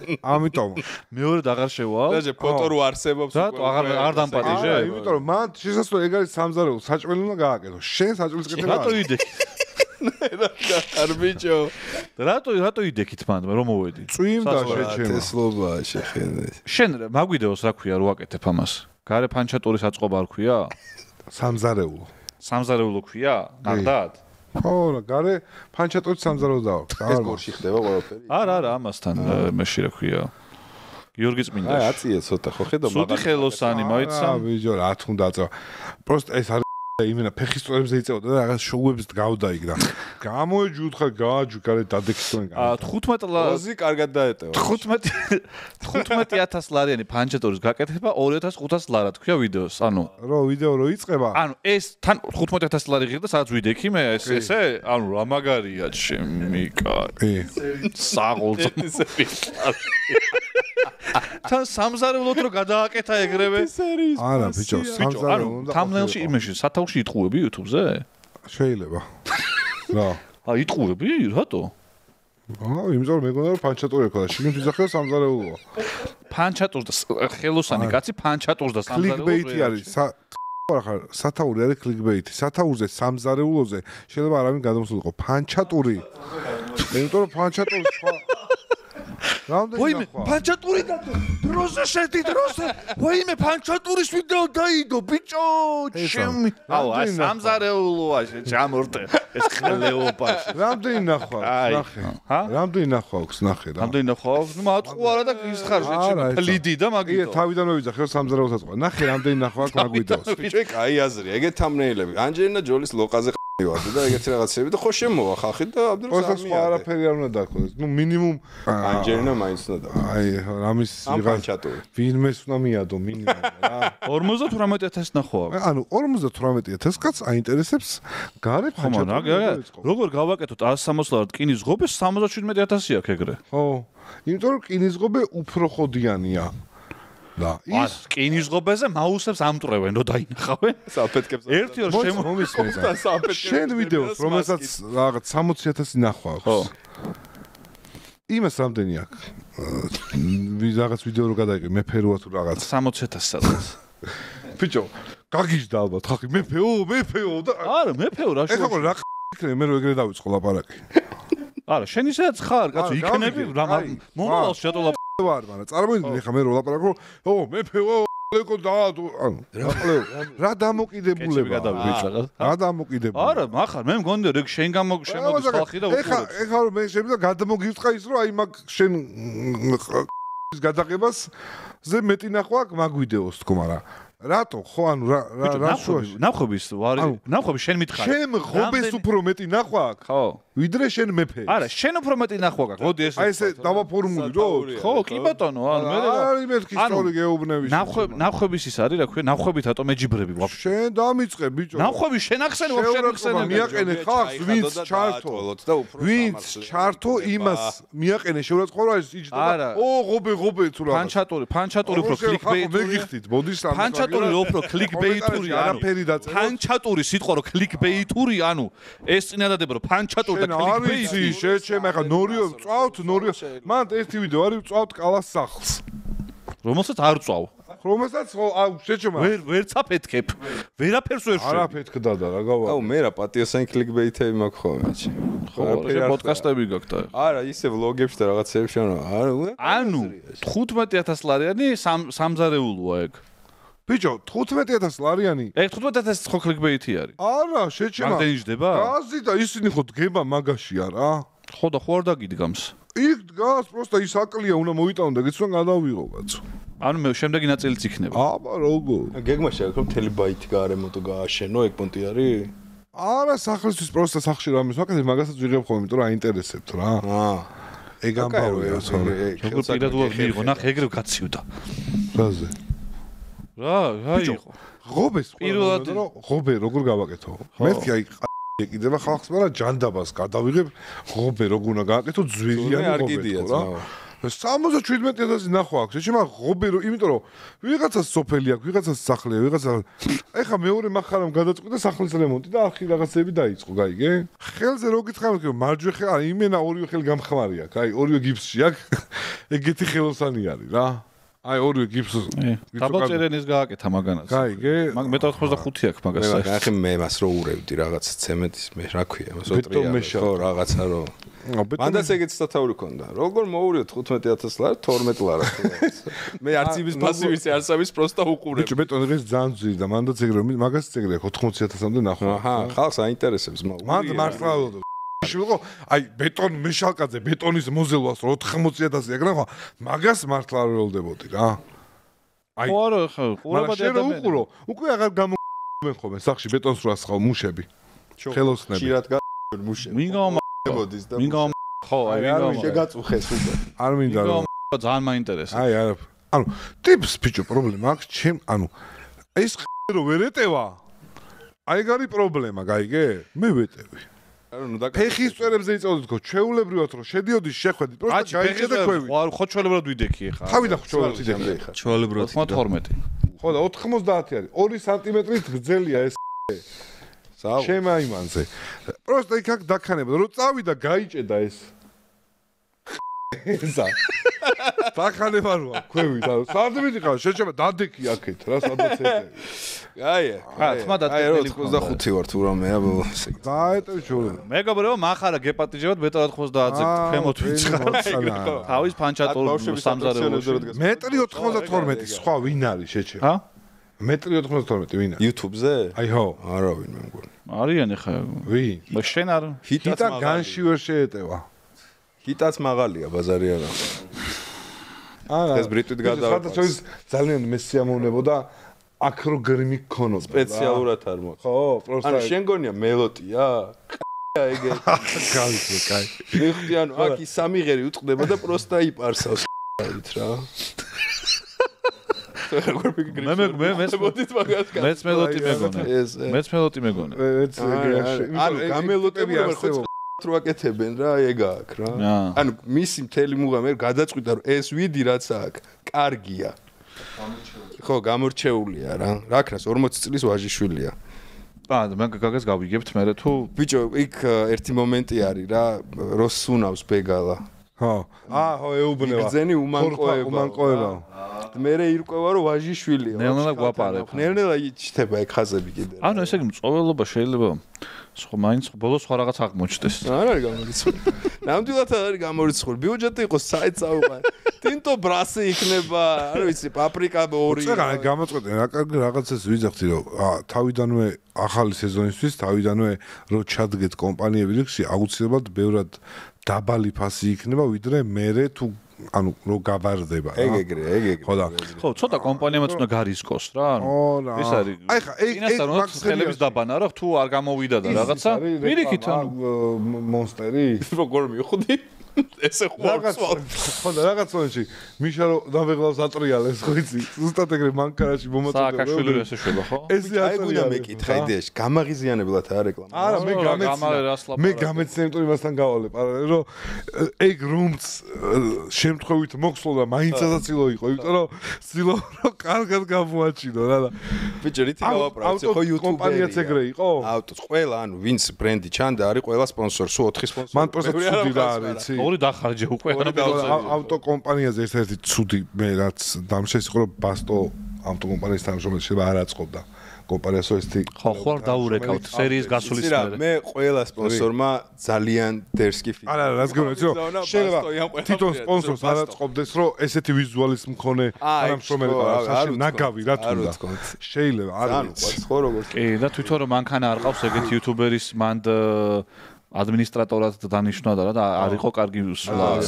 ამიტომ მეორე აღარ შევალ. დაჟე ფოტო რო არსებობს უკვე. რატო აღარ დამპატიჟე? იმიტომ რომ მან შესაძლოა ეგ არის სამზარეულო, საჭმელი უნდა გააკეთო. შენ საჭმლის კეთება. რატო ვიდე? არ ბიჭო. რატო იდექით მან რომ მოვედი? წვიმდა შეჩემა. თესლობაა შეხედე. შენ მაგვიდეოს რა ქვია რო აკეთებ ამას? გარე ფანჩატურის აწყობა არ ქვია? სამზარეულო. სამზარეულო ქვია? ნახდათ? ხო, რა, გარე ფანჩატურის სამზარეულო დააქვს. ეს გორში ხდება ყველაფერი. არა, ამასთან მეში რა ქვია? გიორგი წმინდაში. აი, აწიე ცოტა ხო ხედავ მაგარი. სუდი ხელოსანი მოიცა. ბიჭო, რა თქმა უნდა, პროსტ ეს არის იმენა ფეხის წოებზე იწევდა და რაღაც შოუებს გავდა იქ და გამოეჯუთხა გააჯუქარე დადექცენ. 15 ლაზი კარგად დაეტევა. 15000 ლარიანი ფანჩატურის გაკეთება 2500 ლარა თქვია ვიდეოს. ანუ ვიდეო რო იწყება? ანუ ეს თან 15000 ლარი ღირდა სადაც ვიდექი მე ესე? ანუ რა მაგარია შემიკარი. საღოლწო. თან სამზარეულოდ რო გადააკეთა ეგრევე? არა, ბიჭო, სამზარეულო და თამლელში იმეში სათაურში იტყუები YouTube-ზე? შეიძლება. რა? იტყუები? რატო? იმიტომ რომ მეგონა რომ ფანჩატური ქონდა, შიგნით ვიზახე სამზარეულოა. ფანჩატურს და ხელოსანი კაცი ფანჩატურს და სამზარეულოს. კლიკბეიტი არის. ხარ, სათაური არის კლიკბეიტი. სათაურზე სამზარეულოზე შეიძლება არავინ გადამოსულიყო. ფანჩატური. იმიტომ რომ ფანჩატური სხვა ვაიმე ფანჩატური და დროზე შედი დროზე ვაიმე ფანჩატურის ვიდეო დაიდო ბიჭო ჩემი აუ სამზარეულოა ჩამორტე ეს ხლეოპაში რამდენი ნახვა ნახე რამდენი ნახვა აქვს ნახე რა რამდენი ნახვა აქვს ნუ მატყუარა და ის ხარ შეჩემ ფლიდი და მაგიტო თავიდან მოვიძახე სამზარეულოს აწყობა ნახე რამდენი ნახვა აქვს მაგ ვიდეოს ბიჭო კაი აზრია ეგეთ თამნეილები ანჯელინა ჯოლის ლოყაზე ვარდი და ეგეთი რაღაცები და ხო შემოვა ხალხი და აბდულსამი სხვა არაფერი არ უნდა დაქონდეს ნუ მინიმუმ ანჯელინა მაინც უნდა აი რამის ფანჩატური ვინმეს უნდა მიადო მინიმუმ რა 58000 ნახვა ანუ 58000 კაც აინტერესებს გარე ფანჩატური როგორ გავაკეთოთ 160 ლარად რკინის ღობე 77000 აქვს ეგრე ხო იმიტომ რომ რკინის ღობე უფრო ხოდიანია და ის რკინის ღობეზე მაუსებს ამტრევენ რომ დაინახავენ საფეთქებს ერთი ორ შემომისმენს შენ ვიდეოს რომელსაც რაღაც 60000 ნახვა აქვს ხო იმას რამდენი აქვს რაღაც ვიდეო რო გადაიყი მეფეროა თუ რაღაც 60000 სადაც ბიჭო გაგიჟდა ალბათ ხალხი მეფეო და არა მეფეო რა შეხო რა იქნება მე რო ეგრე დავიწყო ლაპარაკი არა შენ ისაც ხარ კაცო იქნები რა მომავალ შეტოლა ვარ მაგრამ წარმოიდგინე ხა მე რო ლაპარაკო ო მეფეო ლეკო და ანუ რა დამოკიდებულება რა დამოკიდებულება არა მახარ მე მგონი რეგ შენ შემოდის ხალხი და უყურებს ეხა რომ მე შემიძლია გადამოგივწყა ის რომ აი მაგ შენ ის გადაღებას ზე მეტი ნახვა აქვს მაგ ვიდეოს თქო მაგრამ რატო ხო ანუ რა შუაში ნახობის შენ მითხარ შენ ღობეს უფრო მეტი ნახვა აქვს ხო ვიდრე შენ მეფე არა შენ უფრო მეტი ნახვა გაქვს მოდი ეს აი ესე დავაფორმული რო ხო კი ბატონო ანუ მე არის მეთქი სწორი გეუბნების ნახვების ის არის რა ქვია ნახვებით ატო მეჯიბრები ვაფშე შენ დამიწყე ბიჭო ნახვები შენ ახსენე ვაფშე ახსენე მიაყენე ხალხს ვინც ჩართო იმას მიაყენე შეურაცხყოფა ის იჯდა ო ღობე თუ რა ფანჩატური უფრო კლიკბეიტური მეგიხდით მოდი სამ ფანჩატური უფრო კლიკბეიტური არაფერი დაწერა ფანჩატური სიტყვა რო კლიკბეიტური ანუ ეს წინადადება რომ ფანჩატური და კლიკბეიტი შეჩემ ახლა ნორიო წავთ ნორიო მან ერთი ვიდეო არის წავთ კალას სახლს რომელსაც არ წავ რომელსაც აუ შეჩემ ვერ წაფეთქებ ვერაფერს ვერ შევ არაფეთქდა და რა გავა აუ მე რა პატიოსანი კლიკბეიტები მაქვს ხოლმე ხო არაფერი პოდკასტები გაქვს და არა ისე ვლოგებში და რაღაცებში ანუ 15000 ლარიანი სამზარეულოა ეგ ბიჭო 15000 ლარიანი ეგ 15000 ხო კლიკბეიტი არის არა შეჩემა რამდენი ჯდება გაზი და ისინი ხო დგება მაგაში არა ხო და ხო არ დაგიდგამს იქ დგას პროსტა ის აკლია უნდა მოიტანო და გიცვენ გადავიღო კაცო ანუ მე შემდეგი ნაწილიც იქნება აბა როგორ გეგმა შეაქვს მთელი ბაითი გარემო და გააშენო ეგ პონტი არის არა სახლისთვის პროსტა სახში რამეს ვაკეთებ მაგასაც ვიღებ ხოლმე იმიტომ რომ აინტერესებთ რა ეგ ამბავია თორე როგორ პირადულად მიიღო ნახე ეგრე გაცივდა რაზე რა იყო ღობეს პირველად ღობე როგორ გავაკეთო მეთქი აი ეკიდება ხალხს მაგრამ ჯანდაბას გადავიღებ ღობე როგორ უნდა გააკეთო ძვირიანი ღობე რა 77000 ნახვა აქვს შეჩემა ღობე იმიტომ რომ ვიღაცას სოფელი აქვს ვიღაცას სახლია ვიღაცა ეხა მეორე მახარამ გადაწყვიტა სახლის რემონტი და არხი რაღაცები დაიწყო გაიგე ხელზე რო გითხარ რომ მარჯვე ხელი არა იმენა ორივე ხელი გამხმარი აქვს აი ორივე გიფსში აქვს ეგეთი ხელოსანი არის რა აი ორივე გიფს დაბალწერენის გააკეთა მაგანაც. გაიგე? მაგ მეტად 85 აქვს მაგას. მე ახი მე მას რო ურევდი რაღაც ცემენტის მე რა ქვია მას ოტრია ხო რაღაცა რო მანდაც ეგეც სათაური ქონდა. როგორ მოურევ 15000 ლარ 12 ლარ მე არც იმის პასივიც არც ამის პროსტა უყურებ. ბიჭო ბეტონი დღეს ძალიან ძვირი და მანდაც ეგრე მაგას ეგრე 80000-მდე ნახო. აჰა ხალხს აინტერესებს მანდ მართლა შევიყო აი ბეტონ მეშალკაძე ბეტონის მოზელვას 80000 ეგრე მაგას მართლა არ ველოდებოდი რა. აი ხო არა ხო ყურებადი ადამიანი უყურო უკვე აღარ გამომენ ხოლმე სახში ბეტონს რო ასხავ მუშები ხელოსნები ხშირად მუშები ვინ გამომბოდის და ვინ ხო აი ვინ შეგაწუხეს უკვე არ მინდა რომ ძალიან მაინტერესებს აი არა ანუ ტიპს ბიჭო პრობლემა აქვს ჩემ ანუ ეს რო ვერ ეტევა აი გარი პრობლემა გაიგე მე ვეტევი ფეხის წვერებზე იწოდეთ ხო ჩვეულებრივად რომ შედიოდის შეხვედი პროსტა გაიხედა ქვევი ხო ჩვეულებრივად ვიდექი ახლა თავი და ჩვეულებრივად ვიდექი ახლა ჩვეულებრივად 12 ხო და 90 არის 2 სანტიმეტრით გრძელია ეს შემაიმანზე პროსტა იქ აქ დაქანება რომ წავიდა გაიჭედა ეს ესა დაქანება როა ქვევი და სანტიმეტრი ყავს შეჭება დადექი აქეთ რა სადაც ეტევი აი 85 ვარ თუ რამეა ბოლოს დაეტევი ჩოლე მეგობრებო მახარა გეპატიჟებად მეტად 90-ზე ქვემოთ ვიწყარ თავის ფანჩატურ სამზარეულოში მეტრი 92 სხვა ვინ არის შეჭება მეტრი 92 ვინ არის YouTube-ზე აი ხო არავინ მე მგონი არიან ახლა ვინ მე შენ არ ჰიტა განში ვერ შეეტევა ჰიტაც მაღალია ბაზარი არა ეს ბრიტვით გადავაყენე სადაც ძალიან მესიამოვნებოდა აქ რო გრიმი ქონოდა სპეციალურად არ მოხდა ხო პროსტა ანუ შენ გონია მელოდია ეგე გავიქე კაი შეხდი ანუ აქ ის სამიღერი უწყდება და პროსტა იპარსავს რა მეც მელოდი მეგონა ანუ გამელოტები არც რო აკეთებენ რა ეგ აქ რა ანუ მისი მთელი მუღა მე გადაწყვიტა რომ ეს ვიდი რაც აქ კარგია ხო გამორჩეულია რა რაკრას 40 წლის ვაჟიშვილია მე გაგას გავიგებთ მე თუ ბიჭო იქ ერთი მომენტი არის რა რო სუნავს ბეგალა ხო ხო ეუბნება გზენი უმანკოება მე ირკვევა რომ ვაჟიშვილია ნელ-ნელა გვაპარებ ნელ-ნელა იჩდება ეგ ხაზები კიდე ანუ ესე იგი მწოველობა შეიძლება სხვა მაინც ბოლოს სხვა რაღაც აღმოჩნდეს არ არის გამორიცხული ნამდვილად არ არის გამორიცხული ბიუჯეტი იყოს საერთოდ ტინტო ბრასი იქნება არ ვიცი პაპრიკა 2 წეგა გამოწყვეტენ რა კარგი რაღაცას ვიძახდი რომ თავიდანვე ახალი სეზონისთვის თავიდანვე რო ჩადგეთ კომპანიები რიგში აუცილებლად ბევრად დაბალი ფასი იქნება ვიდრე მერე თუ ანუ რო გავარდება რა ეგ ხო და ხო ცოტა კომპანიამაც უნდა გარისკოს რა ანუ ეს არის აი ხა ეგ მაგხელების დაბანა რა თუ არ გამოვიდა და რაღაცა პირიქით ანუ მონსტერი როგორ მივხვდი ესე ხوارს ხო და რაღაც მომენტში მიშა რომ დავეღლავს ატრიალეს ხო იცი ზუსტად ეგრე მანქანაში მომაწოდე სააკაშვილი ესე შევა ხო ესე ატრია მეკითხა იდეაში გამაღიზიანებლად არ რეკლამა არა მე გამეცნე იმიტომ იმასთან გავალე პარალელურად რომ ეგ რომც შემთხვევით მოხსოვდა მაინც ასაცილო იყო იმიტომ რომ ცდილობ რომ კარგად გამოაჩინო რა და ბიჭო რითი გავაპრაცე ხო YouTube კომპანიაც ეგრე იყო ავტოს ყველა ანუ ვინც ბრენდი ჩანდა არის ყველა სპონსორი სუ 4 სპონსორი მან პროსტა ცუდი რა არის ორი დახარჯე უკვე ავტოკომპანიაზე ერთ-ერთი ცუდი მე რაც დამშეს იყო რომ ბასტო ავტოკომპანიის თანამშრომელი შეიძლება არ აწყობდა კომპანიას ესეთი ხო ხوار დაურეკავთ სერიის გასulis მერე მე ყველა სპონსორმა ძალიან დერსკი ფიქრი არა რას გონია იცი რომ შეიძლება თვითონ სპონსორს არ აწყობდეს რომ ესეთი ვიზუალის მქონე თანამშრომელი ყავს ნაგავი რა თქმა შეიძლება არ ვიცი ხო როგორ კი და თვითონ რომ მანქანა არ ყავს ეგეთი იუთუბერის მანდ ადმინისტრატორად დანიშნა და არ იყო კარგი სულა.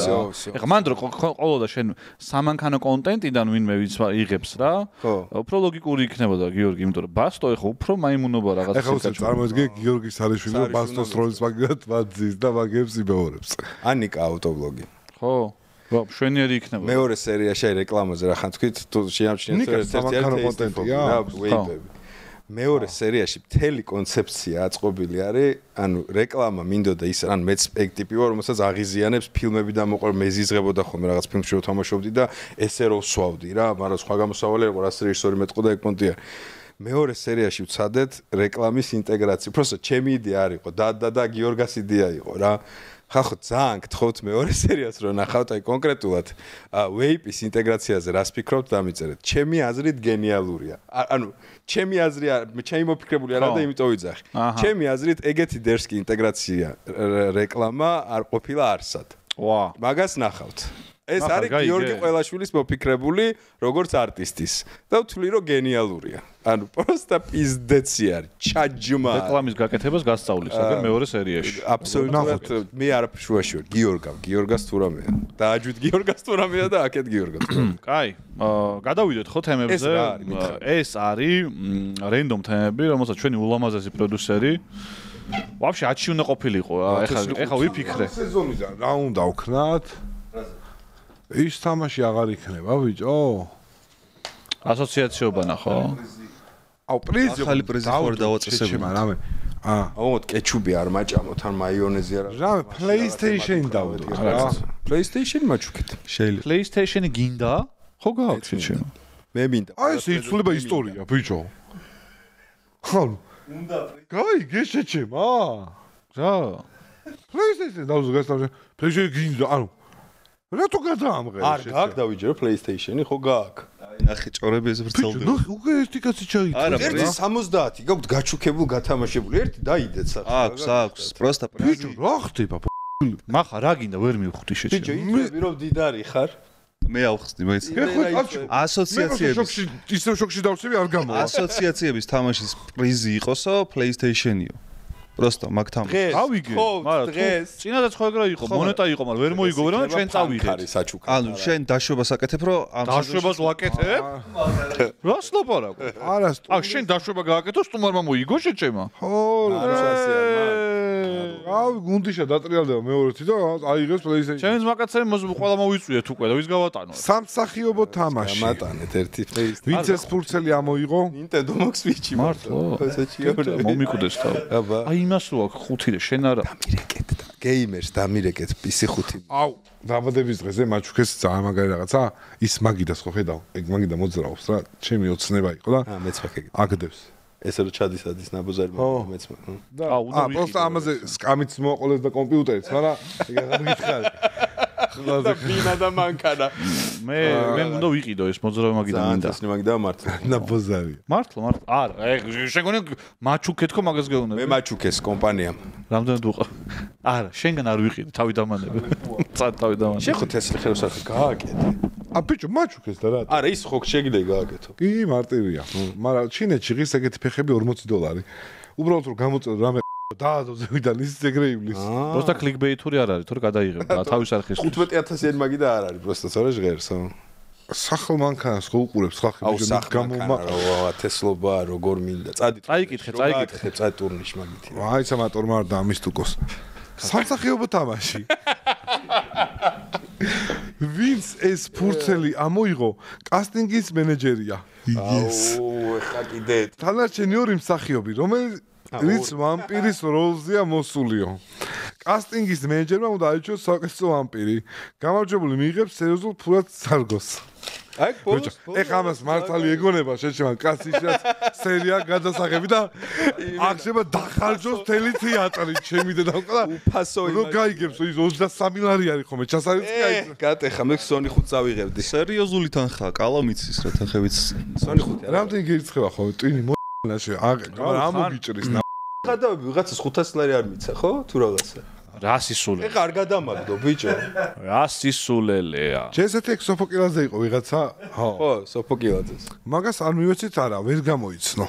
ეხლა მანდ რო ყოლოდა შენ სამანქანო კონტენტიდან ვინმე ვინც იღებს რა. უფრო ლოგიკური იქნებოდა გიორგი, იმიტომ რომ ბასტო ეხლა უფრო მაიმუნობა რაღაც ეხლა უცებ წარმოიდგინე გიორგი სარიშვილი რომ ბასტოს როლის მაგათ ვაძის და მაგებს იმეორებს. ანიკა ავტობლოგი. ხო. შვენიერი იქნება. მეორე სერიაში რეკლამაზე რა ხან თქვით თუ შეამჩნიეთ ერთ-ერთი კონტენტია. მეორე სერიაში მთელი კონცეფცია აწყობილი არის, ანუ რეკლამა მინდოდა ის, ან მეც ეგ ტიპი ვარ, რომელსაც აღიზიანებს ფილმები და მოყოლ მეზიზღებოდა ხოლმე რაღაც ფილმში რომ თამაშობდი და ესე რო ვსვავდი რა, მაგრამ სხვა გამოსავალი იყო, რას რეჟისორი მეტყოდა ეგ პონტი არის. მეორე სერიაში ვცადეთ რეკლამის ინტეგრაცია. просто ჩემი იდეა არ იყო, და გიორგას იდეა იყო რა. ხახო ძალიან გთხოვთ მეორე სერიას რომ ნახავთ აი კონკრეტულად ვეიპის ინტეგრაციაზე რას ფიქრობთ დამიწერეთ ჩემი აზრით გენიალურია ანუ ჩემი აზრი ჩემი მოფიქრებული არა და იმიტომ ვიძახი ჩემი აზრით ეგეთი დერსკი ინტეგრაცია რეკლამა არ ყოფილა არსად ვა მაგას ნახავთ ეს არის გიორგი ყველაშვილის მოფიქრებული როგორც არტისტის და ვთვლი რომ გენიალურია ანუ პროსტა პიზდეცი არის ჩაჯმა რეკლამის გაკეთებას გასწავლის აგერ მეორე სერიაში აბსოლუტურად მე არაფერს შუაში ვარ გიორგას თუ რამეა დააჯვით გიორგას თუ რამეა და აქეთ გიორგას კაი გადავიდეთ ხო თემებზე ეს არის რენდომ თემები რომელსაც ჩვენი ულამაზესი პროდიუსერი ვაფშე ათში უნდა ყოფილიყო ეხლა ვიფიქრე სეზონიდან რა უნდა ვქნათ ის თამაში აღარ იქნება ბიჭო ასოციაციობანა ხო აუ პრიზი ახალი პრიზი ხوار დავაწესებული რამე აუთ კეჩუბი არ მაჭამოთ ან მაიონეზი არა რამე PlayStation დავუდგე რა PlayStation მაჩუქეთ შეიძლება PlayStation-ი გინდა ხო გააქვს შეჩემ მე მინდა აი ეს იცვლება ისტორია ბიჭო ხო უნდა გაიგე შეჩემა რა PlayStation დავუდგე გასტავ PlayStation გინდა ანუ რატო გადაამღერე არ გაქვს დავიჯერო PlayStation-ი ხო გაქვს ახი ჭორები ეს ვრცელდება ნუ უკვე ერთი კაცი ჩაიწყო არა ერთი 70 გაქვს გაჩუქებულ გათამაშებული ერთი დაიდეთ სახე აქვს პროსტა ბიჭო რა ხდება მახა რა გინდა ვერ მივხვდი ბიჭო შეჩემ იწები რომ დიდარი ხარ მე ავხსნი მე ასოციაციების ისევ შოქში დავსები არ გამოვა ასოციაციების თამაშის პრიზი იყოსო PlayStation-იო просто მაგთან გავიგე მაგრამ წინადაც ხო ეგრე იყო მონეტა იყო მაგრამ ვერ მოიგო ვერა ჩვენ წავიღეთ ანუ შენ დაშვებას აკეთებ რომ ამ დაშვებას ვაკეთებ რას ლაპარაკო არასტუ აქ შენ დაშვება გააკეთო სტუმარმა მოიგო შეჩემა ხო რავი გუნდიშა დატრიალდება მეორეთი და აიღებს PlayStation ჩემს მაკაცებს ყველა მოვიწვიეთ უკვე და ვის გავატანო სამსახიობო თამაში გამატანეთ ერთი PlayStation ვინც ეს ფურცელი ამოიღო Nintendo Max Switch-ი მართლა ესეჩიო მომიკვდეს თავ აბა აი იმას რო აქვს 5 და შენ არა დამირეკეთ და გეიმერს დამირეკეთ PC 5 აუ დაბადების დღეზე მაჩუქეს ძალიან მაგარი რაღაცა ის მაგიდას ხო ხედავ ეგ მაგიდა მოძრაობს რა ჩემი ოცნება იყო და მეც ვაკეთე აგდებს ესე რო ჩადის ადის ნაბოზარი მეც პროსტა ამაზე სკამიც მოყოლეს და კომპიუტერიც მაგრამ ეგ აღარ გითხარი და ბინა და მანქანა მე უნდა ვიყიდო ეს მოძრავი მაგიდა მინდა ეს მაგიდა მართლა ნაბოზარი მართლა არა ეგ შეგონი მაჩუქეთ ხო მაგას გეუბნები მე მაჩუქეს კომპანიამ რამდენად უყა არა შენგან არ ვიყიდე თავი დამანები წად თავი დამანები შეხო თესლი ხელოსახი გააკეთე ბიჭო მაჩუქეს და რა არა ის ხო შეგიძლია გააკეთო კი მარტივია მაგრამ ჩინეთში ღირს ეგეთი ფეხები $40 უბრალოდ რომ გამოწევ რამე დაადოზე ვიდან ის ეგრე ივლის პროსტა კლიკბეითური არ არის თორე გადაიღებ თავის არხის 15000-იანი მაგიდა არ არის პროსტა სწორე ჟღერსო სახელ მანქანას ხო უყურებს ხალხი ბიჭო გამომა თესლობა როგორ მინდა წაიკითხე წადი ტურნიშ მაგითი აი სამატორმა არ დამისტუკოს სამსახიობო თამაში ვინც ეს ფურცელი ამოიღო კასტინგის მენეჯერია აუ ეხა კიდე თანარჩენი ორი მსახიობი რომელიც ვამპირის როლზეა მოსულიო კასტინგის მენეჯერმა უნდა აიჩიოს საკეთო ვამპირი გამარჯვებული მიიღებს სერიოზულ ფულად სარგოს აი ბოლოს ეხა ამას მართალი ეგონება შეჩემან კაცის რაც სერია გადასაღები და აქ შეება დახარჯოს თელი თეატრი ჩემი დედამყლა უფასო რო გაიგებს ის 23 ლარი არის ხომ ჩასარიცი აი გატეხა მე Sony 5 წავიღებდი სერიოზული თანხა კალამიცის რა თანხებიც Sony 5 რამდენი გირცხება ხო ტვინი მონაში რა მოგიჭრის გადავები ვიღაცას 500 ლარი არ მიცა ხო თუ რაღაცა რა სისულელე ეხა არ გადამაგდო ბიჭო რა სისულელეა ჯესეთეკ სოფოკილაძე იყო ვიღაცა ხო სოფოკილაძეს მაგას არ მივეცით არა ვერ გამოიცნო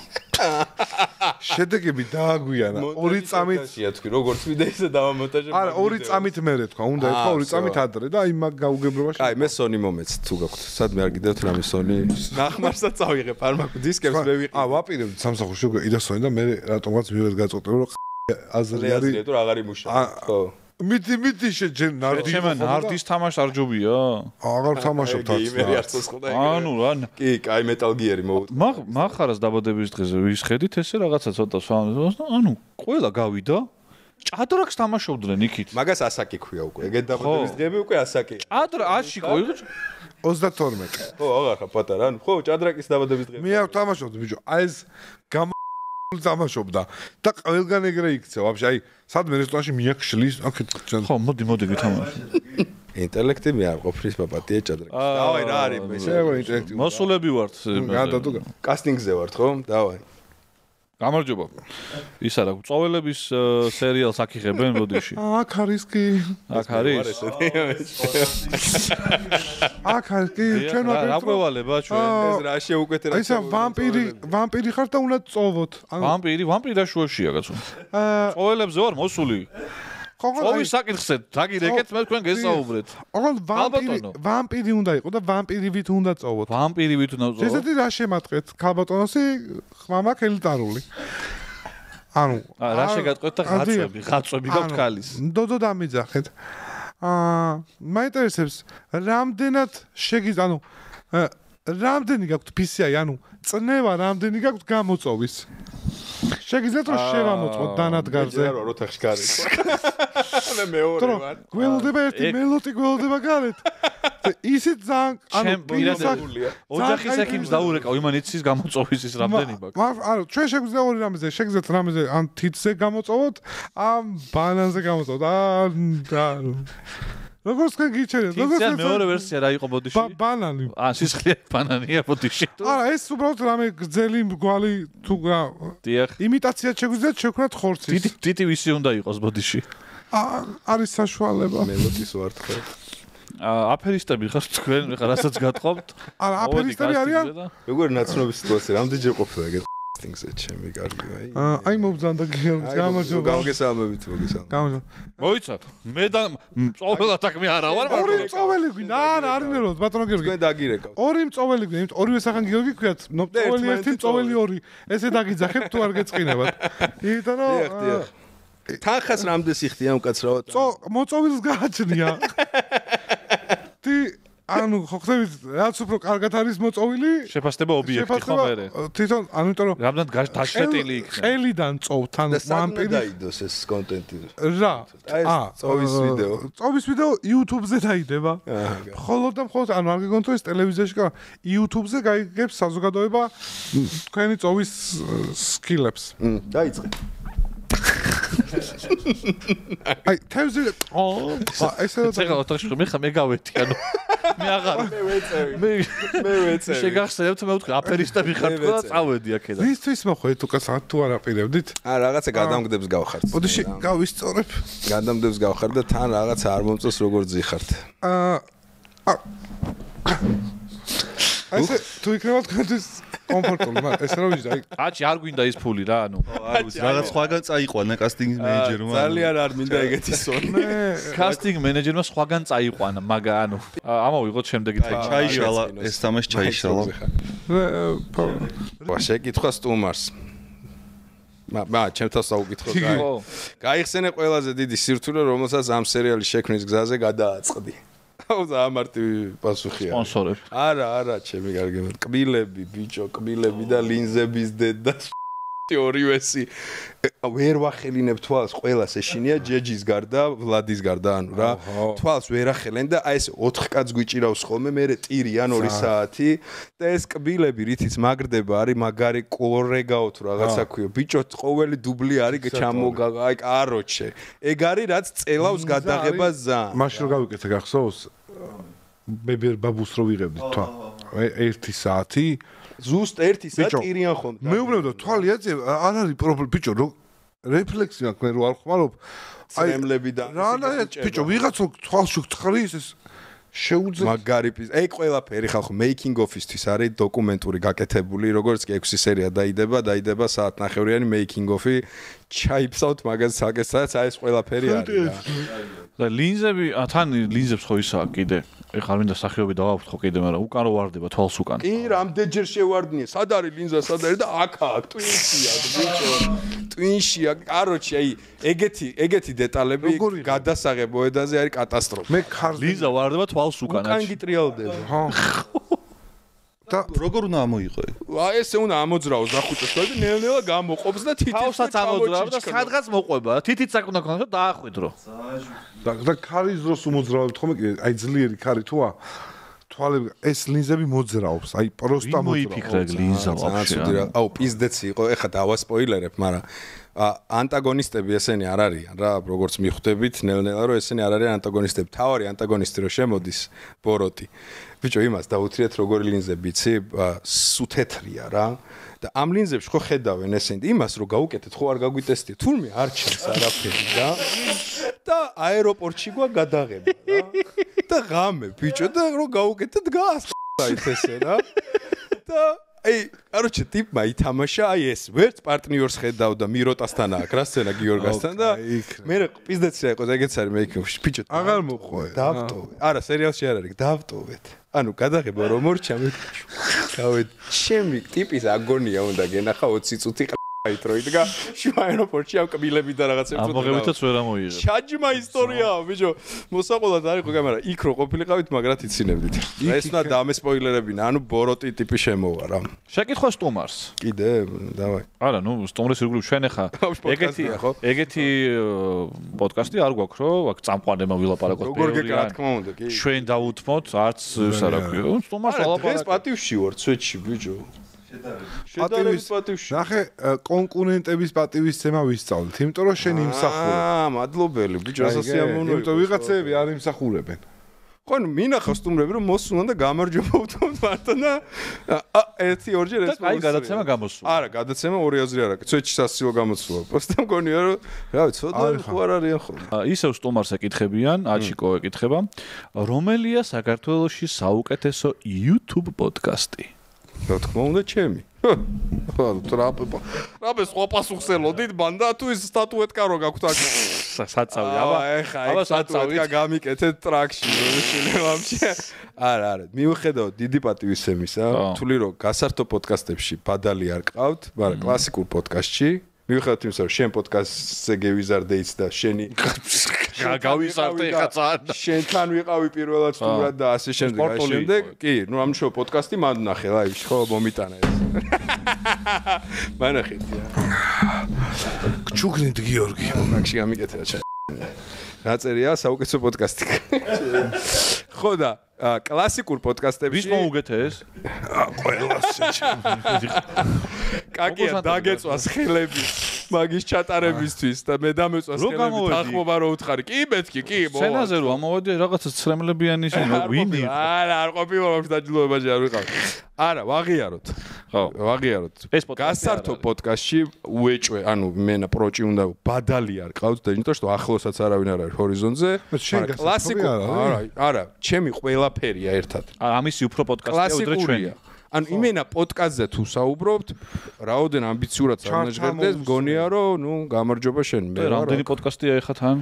შედეგები დააგვიანა 2 წამით თქვი როგორც ვიდა ისე დავამონტაჟე არა 2 წამით მერე თქვა უნდა ეთქვა 2 წამით ადრე და აი მაგ გაუგებრობაში აი მე Sony მომეც თუ გაქვთ სადმე არ გიდევთ რამე Sony ნახმარსაც წავიღებ არ მაქვს დისკებს მე ვიყიდე ვაპირებდი სამსახურში უკვე იდა Sony და მე რატომღაც მივერ გაწყვეტე რომ აზრი არის თუ აღარ იმუშავე ხო მიდი შეჯენ ნარდის თამაშს არ ჯობია აღარ თამაშობ თავს იმერი არ წოცხლდა ანუ რა კი კაი Metal Gear-ი მოვუტყვა მახარას დაბადების დღეზე ვისხედით ესე რაღაცა ცოტა ანუ ყველა გავიდა ჭადრაკს თამაშობდნენ იქით მაგას ასაკი ქვია უკვე ეგეთ დაბადების დღეები უკვე ასაკი ჭადრა აში ყო 32 ხო აღარ ხა პატარა ანუ ხო ჭადრაკის დაბადების დღეები მე არ თამაშობდი ბიჭო აი ეს დამაშობდა და ყველგან ეგრე იქცე ვაფშე აი სადმე რესტორანში მიაქშლის აქეთ ხო მოდი გითამაშე ინტელექტი მე არ ყოფრის პაპატია ჭადრაკი დავაი რა არის მე შეგო ინტელექტი მოსულები ვართ გადადო კასტინგზე ვართ ხო დავაი გამარჯობა ის არა წოველების სერიალს აკიღებენ ბოდიში აქ არის კი აქ არის აქ არის კი ჩვენ რა ყვევალება ჩვენ ეს რა შეუკეთე რა აი ვამპირი ხარ და უნდა წოვოთ ვამპირი და შუაშია კაცო წოველებზე ვარ მოსული ოვის საკითხზე დაგირეკეთ მე თქვენ გესაუბრეთ ოღონდ ვამპირი უნდა იყო და ვამპირივით უნდა წოვოთ ვამპირივით უნდა წოვოთ შესაძი რა შემატყეთ ქალბატონოსი ხმამა ელიტარული ანუ რა შეგატყვეთ და ხაწვები გაქვთ ქალის დოდო დამიძახეთ მაინტერესებს რამდენად ანუ რამდენი გაქვთ PCI ანუ წნევა რამდენი გაქვთ გამოწოვის შეგიძლიათ რომ შევამოწმოთ დანადგარზე არა რო თახში გარეთ მე მეორე ვარ გველდება ერთი მელოტი გველდება გარეთ ისეთ ძალიან ანუ პირდაპირია ოჯახის ექიმს დაურეკავ იმან იცის გამოწოვის ის რამდენი მაქვს არა ჩვენ შეგვიძლია ორი რამეზე შეგიძლიათ რამეზე ან თითზე გამოწოვოთ ან ბანანზე გამოწოვოთ როგორც თქვენ გიჩერეთ როგორც მეორე ვერსია რა იყო ბოდიში ბანანი სისხლიანი ბანანია ბოდიში არა ეს უბრალოდ რამე გრძელი მგვალი თუ რა დიახ იმიტაცია შეგვიძლიათ შევქნათ ხორცის ტიტი ვისი უნდა იყოს ბოდიში არის საშუალება მელოტის ვართ ხო აფერისტები ხარ თქვენ ხა რასაც გატყობთ არა აფერისტები არიან როგორ ნაცნობის სიტუაცია რამდენჯერ ყოფილა ეგეთ კასტინგზე ჩემი კარგი აი მობძანდა გიორგი გამარჯობა გამგესალმებით გამარჯობა მოიცათ მე და წოველად აქ მე არა ვარ ორი წოველი გვინდა არა არ ნერვოთ ბატონო გიორგი თქვენ დაგირეკავ ორი წოველი გვინდა იმიტომ ორივე სახან გიორგი ქვიათ წოველი ერთი წოველი ორი ესე დაგიძახებთ თუ არ გეწყინებათ იმიტომ რომ თანხას რამდენს იხდია უკაცრავად მოწოვილს გააჩნია თი ანუ ხო ხდებით რაც უფრო კარგად არის მოწოვილი შეფასდება ობიექტი ხო მე თვითონ ანუ იმიტომ რომ რამდენად დაშლეტილი იქნება ყელიდან წოვთ ანუ ვამპირი დაიდოს ეს კონტენტი რა წოვის ვიდეო YouTube-ზე დაიდება მხოლოდ და მხოლოდ ანუ არ გიგონთ ეს ტელევიზიაში კა YouTube-ზე გაიგებს საზოგადოება თქვენი წოვის სკილებს დაიწყე აი თევზი ესე ცეხა ოთახში მე ხა მე გავეთი ანუ მე აღარ მე ვეწევი შეგახსენებთ მე ვთქვი აფერისტები ხარ თქო და წავედი აქედან ვისთვის მოხვედით უკაცრავად თუ არ აპირებდით რაღაცა გადამგდებს გავხართ ბოდიში გავისწორებ გადამგდებს გავხარ და თან რაღაცა არ მომწონს როგორ ძიხართ ესე თუ იქნება თქვენთვის კომფორტული მაგრამ ესე რა ვიცი აი აჩი არ გვინდა ის ფული რა ანუ არ ვიცი რაღაც სხვაგან წაიყვანა კასტინგ მენეჯერმა ძალიან არ მინდა ეგეთი სონი კასტინგ მენეჯერმა სხვაგან წაიყვანა მაგა ანუ ამოვიღოთ შემდეგი წელი ჩაიშალა ეს თამაში ჩაიშალა შეკითხვა სტუმარს ჩემთან საუკითხო გაიხსენე ყველაზე დიდი სირთულე რომელსაც ამ სერიალის შექმნის გზაზე გადააწყდი აუზა ამარტივი პასუხია სპონსორები არა ჩემი კარგები კბილები ბიჭო კბილები და ლინზების დედა ორივესი ვერ ვახელინებ თვალს ყველას ეშინია ჯეჯის გარდა ვლადის გარდა ანუ რა თვალს ვერ ახელენ და აი ეს 4 კაც გვიჭირავს ხოლმე მე ტირიან 2 საათი და ეს კბილები რითიც მაგრდება არის მაგარი კორეგაო თუ რაღაცა ქვია ბიჭო ყოველი დუბლი არის ჩამოგა აი კაროჩე ეგ არის რაც წელავს გადაღება ზან მაშინ რო გავიკეთე გახსოვს ბებერ ბაბუს რო ვიღებდით თვა 1 საათი ზუსტ 1 საათი ტირიან ხოლმე მე უბრალოდ თვალი აწევ არ არის პრობლემა ბიჭო რო რეფლექსი მაქვს მე რო არ ხმარობ აი ემლებიდან რა ბიჭო ვიღაცა თვალში თხრის ეს შეუძლია მაგარი ეგ ყველაფერი ხალხო making of-ისთვის არის დოკუმენტური გაკეთებული როგორც კი 6 სერია დაიდება საათნახევრიანი making of-ი ჩაიფსავთ მაგას საკესაც აი ეს ყველაფერი არის და ლინზები თან ლინზებს ხო ისაა კიდე ეხლა არ მინდა სახეობი დავაქვთ ხო კიდე მაგრამ უკან რო ვარდება თვალს უკან კი რამდენჯერ შევარდნია სად არის ლინზა სად არის და აქ ტვინშია ბიჭო ტვინშია კაროჩი აი ეგეთი დეტალები გადასაღებ მოედანზე არის კატასტროფა მე ლინზა ვარდება თვალს უკან უკან გიტრიალდება ხო და როგორ უნდა ამოიღო? აი ესე უნდა ამოძრაოს დახუჭოს და ნელ-ნელა გამოყოფს და თითიც ამოძრავ და სადღაც მოყვება. თითიც აქ უნდა ქონდეს და დაახვიდრო. და ქარის დროს უმოძრავებთ ხოლმე აი ძლიერი ქარი თუა თვალები ეს ლინზები მოძრაობს, აი პროსტა მოძრაობს. მოიფიქრე ლინზა ვაფშე. აუ პიზდეცი იყო, ეხლა დავასპოილერებ, მაგრამ ანტაგონისტები ესენი არ არიან რა, როგორც მიხვდებით, ნელ-ნელა რომ ესენი არ არიან ანტაგონისტები. თავარი ანტაგონისტი რო შემოდის ბოროტი. ბიჭო, იმას დაუთრიეთ როგორი ლინზები იცი, სუთეთრია რა. და ამ ლინზებში ხო ხედავენ ესენი იმას რომ გაუკეთეთ, ხო არ გაგვიტესტია, თურმე არ ჩანს არაფერი რა. და აეროპორტში გვა გადაღება რა. და ღამე ბიჭო და რომ გაუკეთეთ გას აი ესე რა. და აი, короче, ტიპმა ითამაშა, აი ეს ვერც პარტნიორს ხედავდა მიროტასთან აქ რა სცენა გიორგასთან და მე პიზდეცია იყო ეგეც არის მე იქ ბიჭო აღარ მოყვე. დავტოვე. არა, სერიალში არ არის, დავტოვეთ. ანუ გადაღება რომ მორჩა მე გავედ ჩემი ტიპის აგონია უნდა გენახა 20 წუთი აიტროი და შუა აეროპორტში ამ კბილები და რაღაცები წუთი. ამოღებითაც ვერ ამოიღე. ჩაჯმა ისტორიაა, ბიჭო. მოსაყოლად არ იყო კამერა. იქ რო ყოფილიყავით, მაგრამ იცინებდით. ეს უნდა დამესპოილერებინა, ანუ ბოროტი ტიპი შემოვა რა. შეკითხვა სტუმარს. კიდე, დავაი. არა, ნუ სტუმრის ირგვლივ ჩვენ ახლა ეგეთი პოდკასტი არ გვაქვს, რომ აქ წამყვანება ვილაპარაკოთ. როგორ გეკრა, რა თქმა უნდა, კი. ჩვენ დავუთმოთ, არც ის არ აქვს. სტუმარს ვალაპარაკოთ. დღეს პატივში ვარ, ცვეთში, ბიჭო. შედარებით პატივში. ნახე, კონკურენტების პატივისცემა ვისწავლეთ, იმიტომ რომ შენ იმსახურებ. მადლობელი, ბიჭო, ასასიამოვნო. იმიტომ ვიღაცები არ იმსახურებენ. ხო, მინახავს სტუმრები რომ მოსულან და გამარჯობა ვთქვათ მარტო და ერთი ორჯერ ეს აი გადაცემა გამოსულა. არა, გადაცემა ორი აზრი არ აქვს. ცოტა სასიო გამოსულა. პროსტა მგონია რომ რა ვიცი, ცოტა ხო არ არიან ხოლმე. ისევ სტუმარს ეკითხებიან, აჩიკო ეკითხება, რომელია საქართველოში საუკეთესო YouTube პოდკასტი? რა თქმა უნდა, ჩემი. ტრაპეს სხვა პასუხს ელოდით, ბანდა თუ ის სტატუეტკა რო გაქვთ აქ. საწავი, აბა სტატუეტკა გამიკეთეთ ტრაქში, რომ შეიძლება. არა, მიუხედავად დიდი პატივისცემისა, თვლი რომ გასართო პოდკასტებში ბადალი არ ყავთ, მაგრამ კლასიკურ პოდკასტში მიუხედავად იმისა, რომ შენ პოდკასტზე გევიზარდე იც და შენი გავიზარდე ხა ძალიან. შენთან ვიყავი პირველად სტუმრად და ასე შემდეგ. კი, ნუ ამ შოუ პოდკასტი მანდ ნახე, აი, ხო მომიტანა ეს. მანახეთია. გჩუქნით გიორგი. მაგში გამიკეთე რა. რაწერია საუკეთესო პოდკასტი. ხო და კლასიკურ პოდკასტებში ვის მოუგეთეს? ყველას კაკია დაგეწვას ხელები მაგის ჩატარებისთვის და მე დამეწვას ხელები თახმობა რო უთხარი. კი მეთქი, კი მოვა. სცენაზე რო ამოვედი რაღაცა ცრემლებიანი ისინი ვინი? არა, არ ყოფილა დაჯილდოებაში არ ვიყავ. არა, ვაღიაროთ. ხო, ვაღიაროთ. ეს გასართო პოდკასტში უეჭვე, ანუ მენა პროჭი უნდა ბადალი არ ყავთ და იმიტომ რომ ახლოსაც არავინ არ არის ჰორიზონტზე. კლასიკო არა, ჩემი ყველაფერია ერთად. ამისი უფრო პოდკასტია უდრე ჩვენი. ანუ იმენა პოდკასტზე თუ საუბრობთ, რაოდენ ამბიციურად წარმოჟღერდეს, მგონია რომ ნუ გამარჯობა შენ. მე რამდენი პოდკასტია ეხა თან?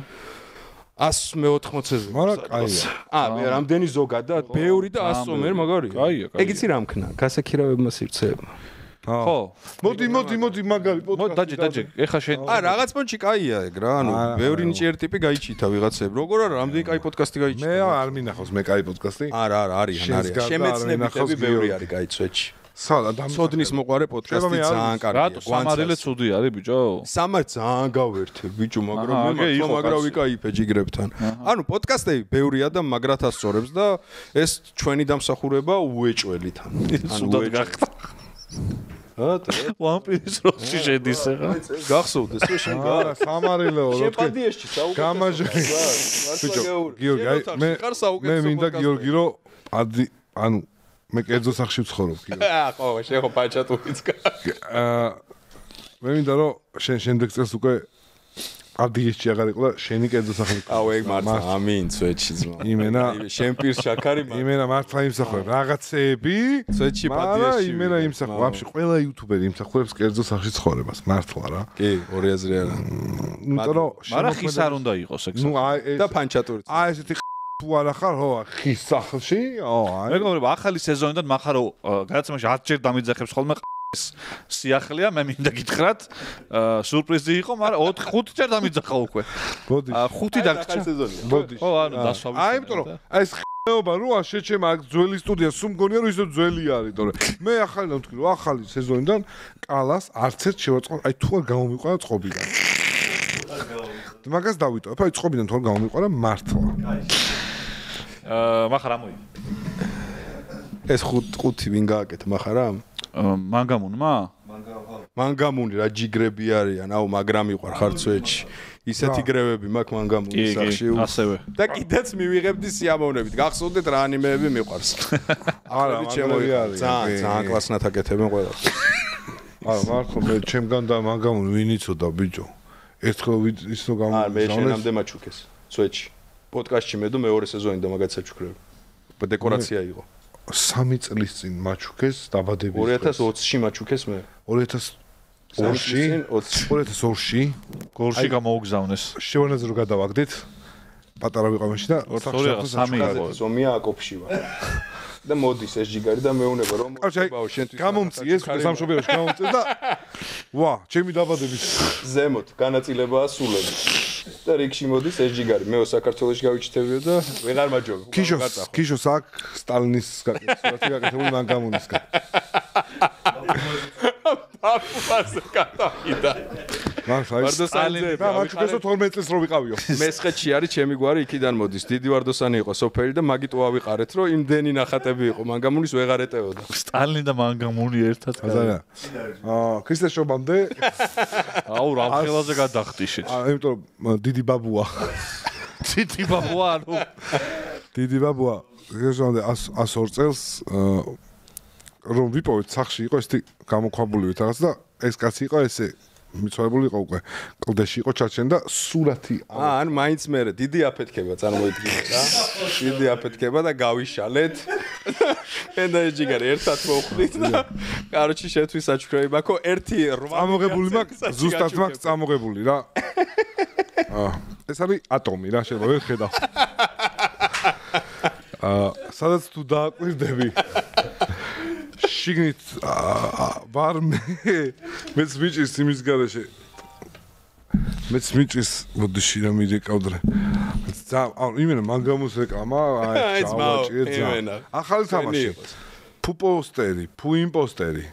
180-ზე. მაგრამ კაია. მე რამდენი ზოგადად, ბევრი და 100 მე მაგარია. კაია. ეგ იცი რა მქნა, გასაქირავებმა სივრცეებმა. ხო. მოდი მაგარი პოდკასტი. დაჯე, ეხა შენ. რაღაც პონჩი კაია ეგ რა, ანუ ბევრი ნიჭიერ ტიპი გაიჩითა ვიღაცები. როგორ არა, რამდენი კაი პოდკასტი გაიჩითა? მე არ მინახავს მე კაი პოდკასტი. არა, არიან. შემეცნებითები ბევრი არის გაიცვეთში. სოდნის მოყარე პოდკასტი ძალიან კარგია. რატო სამარილე ცუდი არის ბიჭო? სამარ ძალიან გავერთე ბიჭო, მაგრამ მე მაგრამ ვიკაიფე ჯიგრებთან. ანუ პოდკასტები ბევრია და მაგრათ ასწორებს და ეს ჩვენი დამსახურება უეჭველით. ანუ უეჭველით. ვამპირის როლში შედის ახლა. გახსოვდეს რომ შენ არა სამარილეო რო თქვი. შეპადიეში საუბრობ. გამაჟე. ბიჭო, გიორგი, მე მინდა გიორგი რომ ანუ მე კერძო სახში ვცხოვრობ გიორგი. ხო, შენ ხო პაჭატუ იცკა. მე მინდა რომ შენ შემდეგ წელს უკვე ადიეში აღარ იყო და შენი კერძო სახში. აუ ეგ მართლა ამინ ცვეთში ძმა. იმენა შენ პირს შაქარი მართლა. იმენა მართლა იმსახურებ რაღაცეები. ცვეთში პადიეში. იმენა იმსახურებ. ვაფშე ყველა იუთუბერი იმსახურებს კერძო სახში ცხოვრებას. მართლა რა. კი, ორი აზრი არა. იმიტომ რომ მაგრამ ხის არ უნდა იყოს ეგ. ნუ აი და პანჩატური. აი ესეთი თუ არ ახარ ხო ხის სახლში? აი. მეგობრებო, ახალი სეზონიდან מחარო გადაცემაში 10 ჯერ დამიძახებს ხოლმე სიახლეა, მე მინდა გითხრათ, სურპრიზი იყო, მაგრამ 5 ჯერ დამიძახა უკვე. ბოდი. 5 დაგჭირდა სეზონია. ბოდი. ხო, ანუ დასვავი. აი, იმიტომ რომ აი ეს ხეობა რო შეჩემა აქ ძველი სტუდია, სულ მგონია რომ ისე ძველი არის, თორე მე ახალიდან ვთქვი რომ ახალი სეზონიდან კალას არც ერთ შევაწყო, აი თუ არ გამომიყვანა წყობიდან. მაგას დავიტოვებ, აი წყობიდან თუ არ გამომიყვანა მართლა. მახარ ამოი. ეს ხუთი ვინ გააკეთა מחარა? მანგამუნმა? მანგამუნი რა ჯიგრები არიან, აუ მაგრამ იყარ ხარ სვეტში. ისეთი გრევები მაქვს მანგამუნის სახში. ასევე. და კიდეც მივიღებდი სიამოვნებით. გახსოვდეთ რა ანიმეები მიყვარს. არა, მაგარი არის. ძალიან კლასნად აკეთებენ ყველა. არა, მართლა მე ჩემგან და მანგამუნი ვინ იცოდა ბიჭო? ერთხელ ისო არა, მე შენამდე მაჩუქეს სვეტში. პოდკასტში მე და მეორე სეზონი და მაგაც საჩუქრები. დეკორაცია იყო. 3 წლის წინ მაჩუქეს დაბადების 2020-ში მაჩუქეს მე. 2002-ში გოლში გამოუგზავნეს. შევანაზე რო გადავაგდით პატარა ვიყავში და ზომია აკოფში ვარ. და მოდის ეს ჯიგარი და მეუნება რომ ბაო შენთვის გამომწიეს სამშობლოში გამომწიეს და ვა ჩემი დაბადების ზემოთ განაწილებაა სულები და რიგში მოდის ეს ჯიგარი მეო საქართველოში გავიჩნდებიო და ვეღარ მაჯობ ქიშოს აქ სტალინის სურათი გაკეთებული მანგამუნისგან აფასე კატაიდა ვარდოსანი და მაჩუქესო 12 წელს რო ვიყავიო მესხეთში არის ჩემი გვარი იქიდან მოდის დიდი ვარდოსანი იყო სოფელი და მაგით ვავიყარეთ რომ იმდენი ნახატები იყო მანგამუნის ვეღარ ეტეოდა სტალინი და მანგამუნი ერთად ქრისტესშობამდე აუ რა ხელაზე გადახტიშეთ იმიტომ დიდი ბაბუა ანუ დიდი ბაბუა ქრისტესშობამდე 102 წელს რომ ვიპოვეთ სახში იყო ესეთი გამოქვაბული ვით რაღაც და ეს კაცი იყო ესე მიცვალებული იყო უკვე კლდეში იყო ჩარჩენ და სურათი ან მაინც მე დიდი აფეთქება წარმოიდგინეთ რა დიდი აფეთქება და გავიშალეთ და ეს ჯიგარი ერთად მოვხდით და კაროჩი შეთვის საჩუქრები მაქო ერთი 8 ამოღებული მაქვს ზუსტად მაქვს წამოღებული რა ეს არის ატომი რა შეიძლება ვერ ხედავ სადაც თუ დააკვირდები შიგნით ვარ მეც მიჭის იმის გარეშე მეც მიჭის მოდიში რა მირეკავდრე ანუ იმენა მანგამუს რეკლამა აი ჩავაჭირე ახალი თამაში ფუპოსტერი ფუიმპოსტერი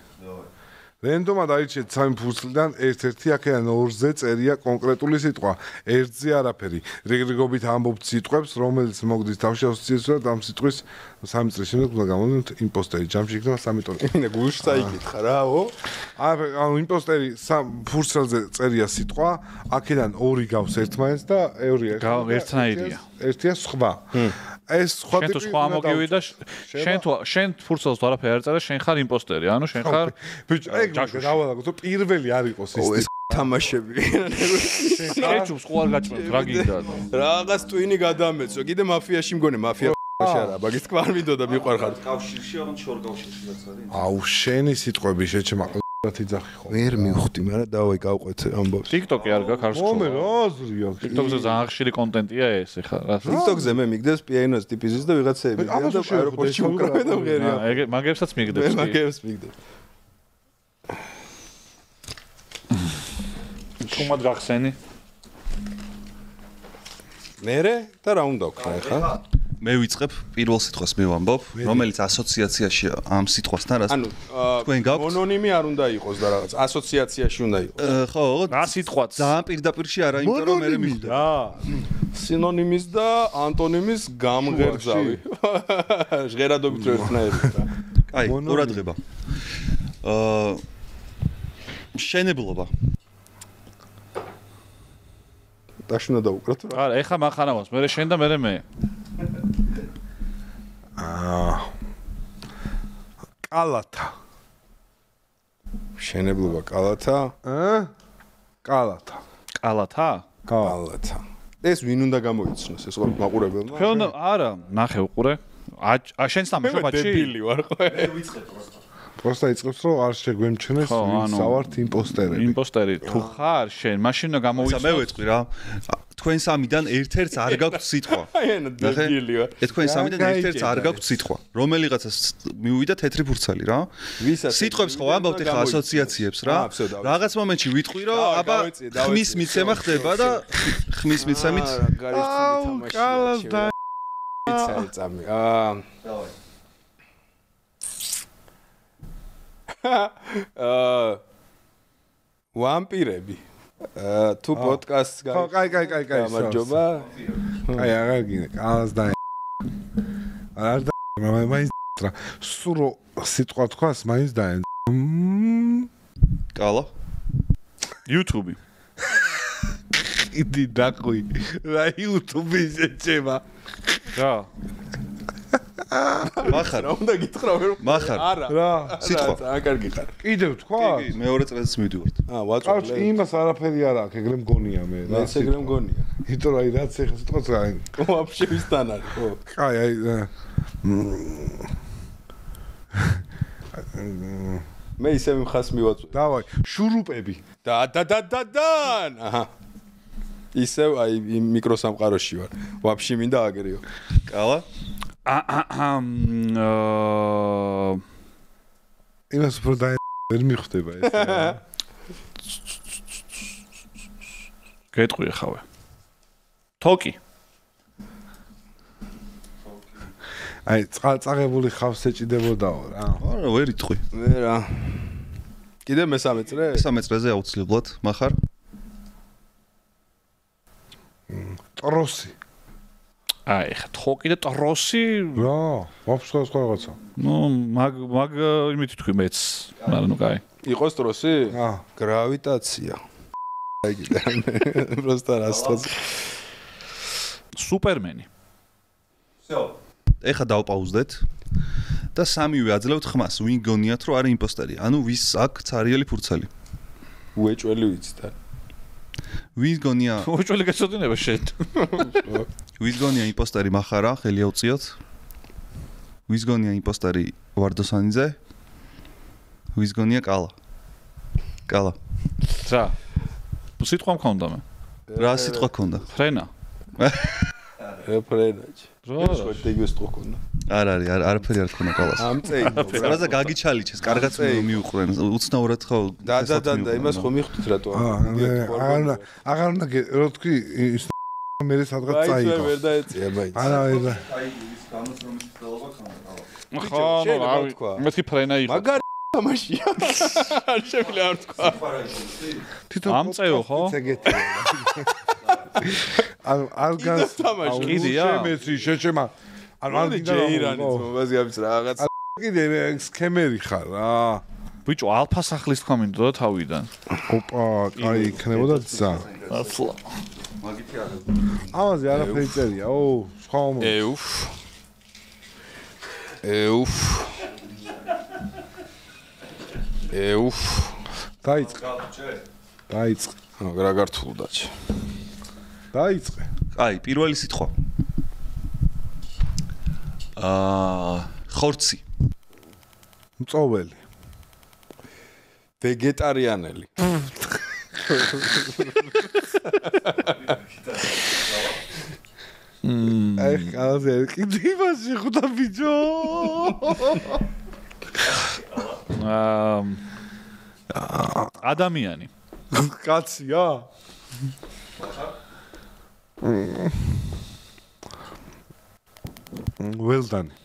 რენდომად აირჩიეთ 3 ფურცლიდან ერთ-ერთი აქედან 2-ზე წერია კონკრეტული სიტყვა. 1-ზე არაფერი. რიგრიგობით ამბობთ სიტყვებს, რომელიც მოგდის თავში ასოციაციურად ამ სიტყვის 3 წლის შემდეგ უნდა გამოვიდეთ იმპოსტერი. ჯამში იქნება 3 ტონი. ინა გუშ წაიკითხა რაო? ანუ იმპოსტერი ფურცელზე წერია სიტყვა, აქედან 2 გავს ერთმანეთს და 2 ერთნაირია. ერთია სხვა. ეს სხვა ტიპი შენ თუ სხვა მოგივიდა შენ ფურცელს თუ არაფერი არ წერა შენ ხარ იმპოსტერი ანუ შენ ხარ ბიჭო ეგ დავალაგო თუ პირველი არ იყოს ეს თამაშები კეჩუპს ხო არ გაჭმევთ რა გინდა რაღაც ტვინი გადამეცო კიდე მაფიაში მგონე მაფია არა მაგის თქვა არ მინდოდა მიყვარხარ კავშირში აღარ შორ კავშირშიც არის აუ შენი სიტყვები შეჩემა რათი ძახი ხო ვერ მივხვდი მაგრამ დავაი გავყვეთ ამბობს TikTok-ი არ გაქვს არც მომე რაზრია TikTok-ზე ძალიან ხშირი კონტენტია ეს ეხლა რა TikTok-ზე მე მიგდეს პიანოს ტიპიზის და ვიღაცები და აეროპორტში მოკრავე და მღერია ეგ მაგებსაც მიგდებს მე მაგებს მიგდებ თუმად გახსენი მერე და რა უნდა ვქნა ეხლა მე ვიწყებ პირველ სიტყვას მე ვამბობ რომელიც ასოციაციაში ამ სიტყვასთან რას თქვენ გაქვთ მონონიმი არ უნდა იყოს და რაღაც ასოციაციაში უნდა იყოს ხო რა სიტყვაც ძალიან პირდაპირში არა იმიტომ რომ მე მიხვდები რა სინონიმის და ანტონიმის გამღერძავი ჟღერადობით რო ერთნაირი რა კაი ყურადღება შენებლობა დაშნა დაუკრათ რა არა ეხა მახანავს მე შენ და მე მე კალათა შენებლობა კალათა კალათა ეს ვინ უნდა გამოიცნოს ეს ყველა მაყურებელმა თქვენ არა ნახე უყურე შენც დამშობაჩი დებილი ვარ ხო ვიწყებ პროსტა პროსტა იწყებს რომ არ შეგვემჩნეს ვისავართ იმპოსტერი თუ ხარ შენ მაშინ უნდა გამოიცნო მე ვეთქვი რა თქვენ სამიდან ერთ-ერთს არ გაქვთ სიტყვა. დებილი ვარ. თქვენ სამიდან ერთ-ერთს არ გაქვთ სიტყვა. რომელიღაცას მივიდა თეთრი ფურცალი რა. სიტყვებს ხო ამბობთ ეხლა ასოციაციებს რა. რაღაც მომენტში ვიტყვი რომ აბა ხმის მიცემა ხდება და ხმის მიცემით კალას და იცამი. ვამპირები თუ პოდკასტს ხო კაი გამარჯობა კაი აღარ გინდა კალას და არ და მაინც რა სურო სიტყვა თქვას მაინც დაენ კალა YouTube იდი დაყვი რა YouTube-ი შეჭება რა მახარ უნდა გითხრა ვერ მახარ რა სიტყვა ძალიან კარგი ხარ კიდევ თქვა კი მეორე წელს მივდივართ ვაწვდე იმას არაფერი არ აქვს ეგრე მგონია მე რა ეს ეგრე მგონია იმიტომ რომ რაც ეხა სიტყვაც რა ვაფშე ვისთან არის ხო კაი აი მე ისე მიმხას მივაწვე დავაი შურუპები დან აჰა ისევ აი მიკროსამყაროში ვარ ვაფშე მინდა აგერიო კალა იმას უფრო და ვერ მიხვდება ეს გეტყვი ხავე თოკი აი წაღებული ხავს ეჭიდებოდაო რა არა ვერ იტყვი მე რა კიდე მესამე წრე მესამე წრეზე აუცილებლად მახარ ტროსი აი ხა თოკი და ტროსი რა ვაფშე სხვა რაღაცა ნუ მაგ იმით თქვი მეც მაგრამ ნუ კაი იყოს ტროსი აა გრავიტაცია აი კიდე просто რასწორ სუპერმენი всё ეხა დავპაუზდეთ და სამივე აძლევთ ხმას ვინ გონიათ რომ არის იმპოსტერი ანუ ვის აქვს ცარიელი ფურცელი უეჭველი ვიცით ვის გონია უეჭველი გეცოდინება შენ ვის გონია იმპოსტერი მახარა ხელი აუწიოთ ვის გონია იმპოსტერი ვარდოსანიძე ვის გონია კალა კალა რა სიტყვა მქონდა მე რა სიტყვა ქონდა ფრენა რეფრენაჩ რა ხო დეგეს თქო ქონდა არ არის არაფერი არ ქონდა კალას ამ წეინო რაზა გაგიჩალიჩეს კარგად მიუყრენ უცნაურად ხო და იმას ხო მიხვდით რატო აღარ უნდა რო თქვი მე სადღაც წაიგო აი ვერ დაეწია მაინც არა აი ის გამოწრომის მცდელობა ხომ ხო მეთქი ფრენა იყო მაგარი თამაშია არ შეგვიძლია არ თქვა თვითონ ამწეო ხო ანუ არ გას კიდია შემეცი შეჩემა ანუ არ გინდა ჯეირანი თმობაზე ამის რაღაც კიდე სქემერი ხარ რა ბიჭო ალფა სახლის თქვა მინდოდა თავიდან ოპა კაი იქნებოდა ძა ასლა მაგითი არა ამაზე არაფერი წერია ო სხვა ეუფ დაიწყე რა გართულდაჩ დაიწყე აი პირველი სიტყვა ხორცი მწოველი ვეგეტარიანელი აი ხალხი კიდე იმაში ხუთა ბიჭო ადამიანი კაცია ველდანი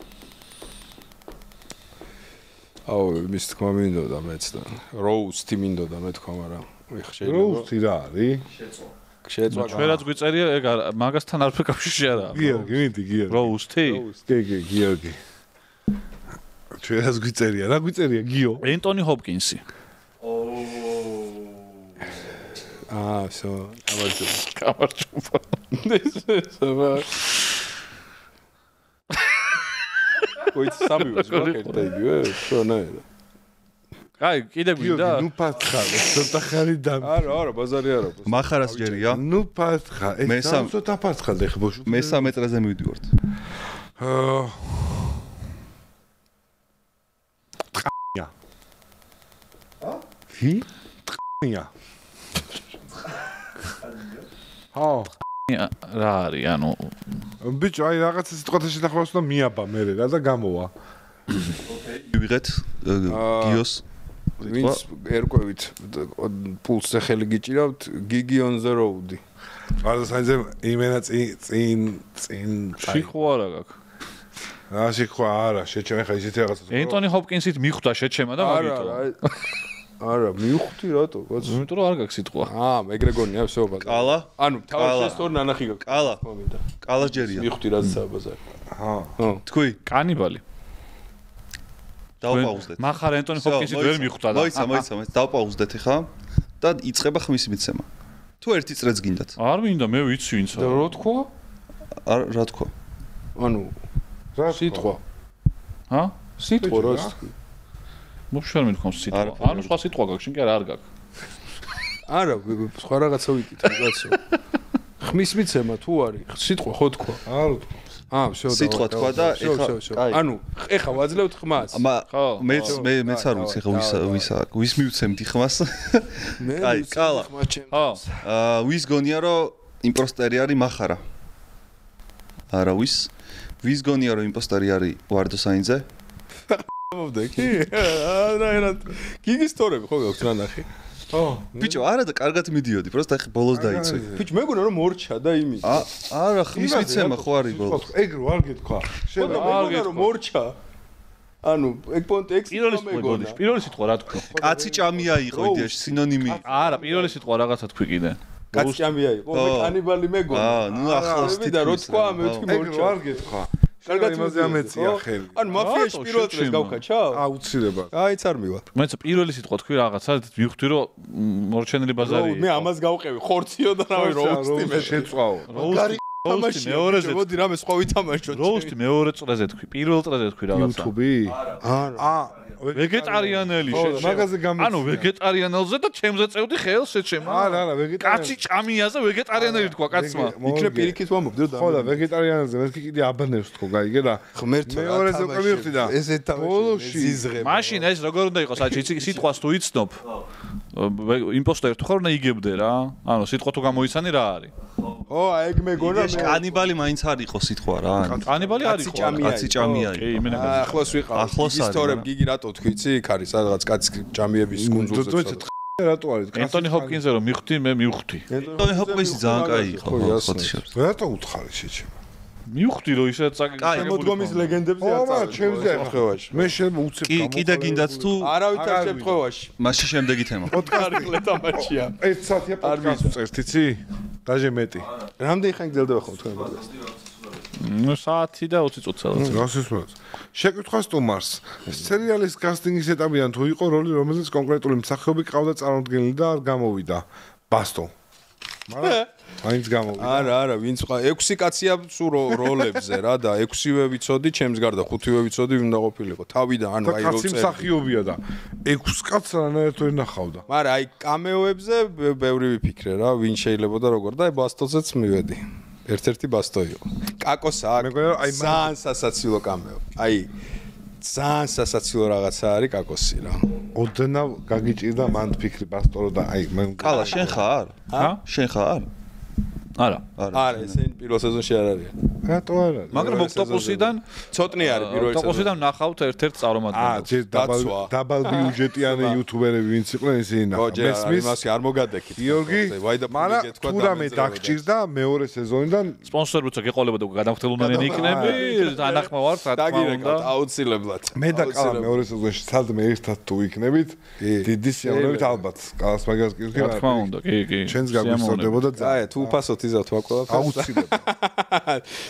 აუ მის თქმა მინდოდა მეც და როუსტი მინდოდა მე თქვა მაგრამ შეიძლება როუსტი რა არის შეწვა ჩვენაც გვიწერია ეგ მაგასთან არაფერ კავშირი არ აქვს გიორგი მინდი გიორგი როუსტი კი გიორგი ჩვენაც გვიწერია რა გვიწერია გიო ენტონი ჰოპკინსი всё გამარჯობა გამარჯობა კოიც სამი ვაკეთე იგივე შონაერა აი კიდე გვინდა ნუ პათხარ ცოტა ხარი და არა ბაზარი არა მახარას ჯერია ნუ პათხარ ეს ცოტა პათხარ და ხბოშ მესამე წრეზე მივდივართ ტყია ვი ტყია რა არის ანუ ბიჭო აი რაღაცა სიტყვათა შეთანხმებას უნდა მიაბა მე რა და გამოვა მივიღეთ გიოს ვინც ერკვევით პულსზე ხელი გიჭირავთ გიგიონზე როუდი ვარდოსანიძე იმენა წინ შიხო არა გაქვს რა შეხვა არა შეჩემ ხა ისეთი რაღაცა ენტონი ჰოპკინსით მიხვდა შეჩემა და მაგითო არა მივხვდი რატო კაც იმიტომ რომ არ გაქვს სიტყვა ეგრე გონია всё ბაზარი კალა ანუ თავის შესტორ ნანახი გაქვს კალა კალას ჯერია მივხვდი რაც საბაზარი თქვი კანიბალი დავპაუზდეთ. მახარ ენტონი ჰოპკინსი ვერ მიხვდა და. მოიცა, დავპაუზდეთ ხა და იწყება ხმის მიცემა. თუ ერთი წრეც გინდათ. არ მინდა, მე ვიცი ვინცა. და რა თქვა? რა თქვა? ანუ რა სიტყვა? ჰა? სიტყვა რა თქვი? მოშარ მithქვამს სიტყვა. ანუ სხვა სიტყვა გაქვს, შენ კი არ გაქვს. არა, სხვა რაღაცა ვიკითხე, კაცო. ხმის მიცემა თუ არის? სიტყვა ხო თქვა? არ თქვა. всё. სიტყვა თქვა და ეხა ანუ ეხა ვაძლევთ ხმას? ხო. მეც არ ვიცი ხა ვის მივცემთ ხმას? აი, კალა. ხო. ვის გონია რომ იმპოსტერი არის מחარა? არა ვის გონია რომ იმპოსტერი არის ვარდო საინძე? მოვდექი? არა, გიგის თორები ხო გაქვს რა ნახე? ბიჭო, არა და კარგად მიდიოდი, პროსტა ხე ბოლოს დაიცვი. ბიჭო, მეგონა რომ მორჩა და იმის. არა, ხმის მიცემა ხო არის ბოლოს. ეგ რო არ გეთქვა. შენ მეგონა რომ მორჩა. ანუ ეგ პონტ ექს მეგონა. პირველი სიტყვა რა თქვი? კაცი ჭამია იყო იდეაში სინონიმი. არა, პირველი სიტყვა რაღაცა თქვი კიდე. კაცი ჭამია იყო, მე კანიბალი მეგონა. ნუ ახლოს და რო თქვა, მე ვთქვი მორჩა. ეგ რო არ გეთქვა. კარგად იმაზე ამეწია ხელი. ანუ მაფიაში პირველ წელს გავკაჩავ? აუცილებლად. აიც არ მივა. მეც პირველი სიტყვა თქვი რაღაცა, მივხვდი რომ მორჩენილი ბაზარი. მე ამას გავყევი, ხორციო და რავი როუსტი მე შეწვაო. როუსტი მეორეზე. მოდი რამე სხვა ვითამაშოთ. როუსტი მეორე წრეზე თქვი, პირველ წრეზე თქვი რაღაცა. YouTube-ი? არა. ვეგეტარიანელი მაგაზე გამიწია. ანუ ვეგეტარიანელზე და ჩემზე წევდი ხელს შეჩემა. არა, ვეგეტარიანელი. კაცი ჭამიაზე ვეგეტარიანელი თქვა კაცმა. იქნებ პირიქით ვამობდი და ხო და ვეგეტარიანელზე მეთქი კიდე აბანევს თქო, გაიგე და ღმერთო მეორეზე უკვე მივხვდი და ესე ბოლოში ზიზღება. მაშინ ეს როგორ უნდა იყოს, აი სიტყვას თუ იცნობ. იმპოსტერი თუ ხარ უნდა იგებდე რა. ანუ სიტყვა თუ გამოიცანი რა არის. ო, ეგ მეგონა ეს კანიბალი მაინც არ იყო სიტყვა რა. კანიბალი არის ხო? კაცი ჭამია იყო. კი, იმენა. ახლოს ვიყავ. ახლოს არის. ისტორიები გიგი რატო თქვი, იცი? იქ არის სადღაც კაცი ჭამიების კუნძულზე. რატო არის? ენტონი ჰოპკინსზე რომ მივხვდი, მე მივხვდი. ენტონი ჰოპკინსი ძალიან კაი იყო. რატო უთხარი შეჩება? მივხვდი რომ ისე წაკი. შემოდგომის ლეგენდებზე აწარმოა ჩემზე შემთხვევაში. მე უცებ კი, კიდე გინდათ თუ არავითარ შემთხვევაში. მასში შემდეგი თემა. პოდკასტი თამაშია. 1 საათია პოდკასტი წერთ, იცი? დაჟე მეტი. რამდენი ხანი გძელდება ხო თქვენ პოდკასტი? ნუ საათი და 20 წუთი სადაც. გასასვლელს. შეკითხვა სტუმარს. სერიალის კასტინგის ეტაპიდან თუ იყო როლი, რომელზეც კონკრეტული მსახიობი ყავდა წარმოდგენილი და არ გამოვიდა. ბასტო. მაგრამ მაინც გამოვიდა. არა, ვინც 6 კაცია სულ როლებზე რა და 6-ვე ვიცოდი, ჩემს გარდა 5-ვე ვიცოდი, ვინ უნდა ყოფილიყო. თავიდან ანუ აი კაცი მსახიობია და 6 კაცს რანაირად ვერ ნახავდა. მაგრამ აი კამეოებზე ბევრი ვიფიქრე რა, ვინ შეიძლება და როგორ და აი ბასტოზეც მივედი. ერთ-ერთი ბასტო იყო. კაკოსა აქ ძალიან სასაცილო კამეო. აი ძალიან სასაცილო რაღაცა არის კაკოსი რა. ოდნავ გაგიჭირდა მან ფიქრი ბასტორო და აი მე კალა შენ ხარ? ჰა? შენ ხარ? არა. არა, ესენი პირველ სეზონში არ არის. რატო არ არის? მაგრამ ოქტოპუსიდან ცოტნე არის პირველ სეზონში. ოქტოპუსიდან ნახავთ ერთ-ერთ წარუმატებლობას. ჯერ დაბალ ბიუჯეტიანი იუთუბერები ვინც იყვნენ ისინი ნახავ. მესმის მასი არ მოგადექით. გიორგი, მაგრამ თუ რამე დაგჭირდა მეორე სეზონიდან სპონსორებიც გეყოლებოდა გადამხდელუნიანი იქნები, ანახმა ვარ, რა თქმა უნდა. აუცილებლად. მე და კალა მეორე სეზონში სადმე ერთად თუ იქნებით, დიდი სიამოვნებით ალბათ. კალას მაგას კი რა თქმა უნდა, კი. ჩვენს გაგვისწორდებოდა აი, თუ უფასოდ იზავთ ვაკვლავ. აუცილებლად.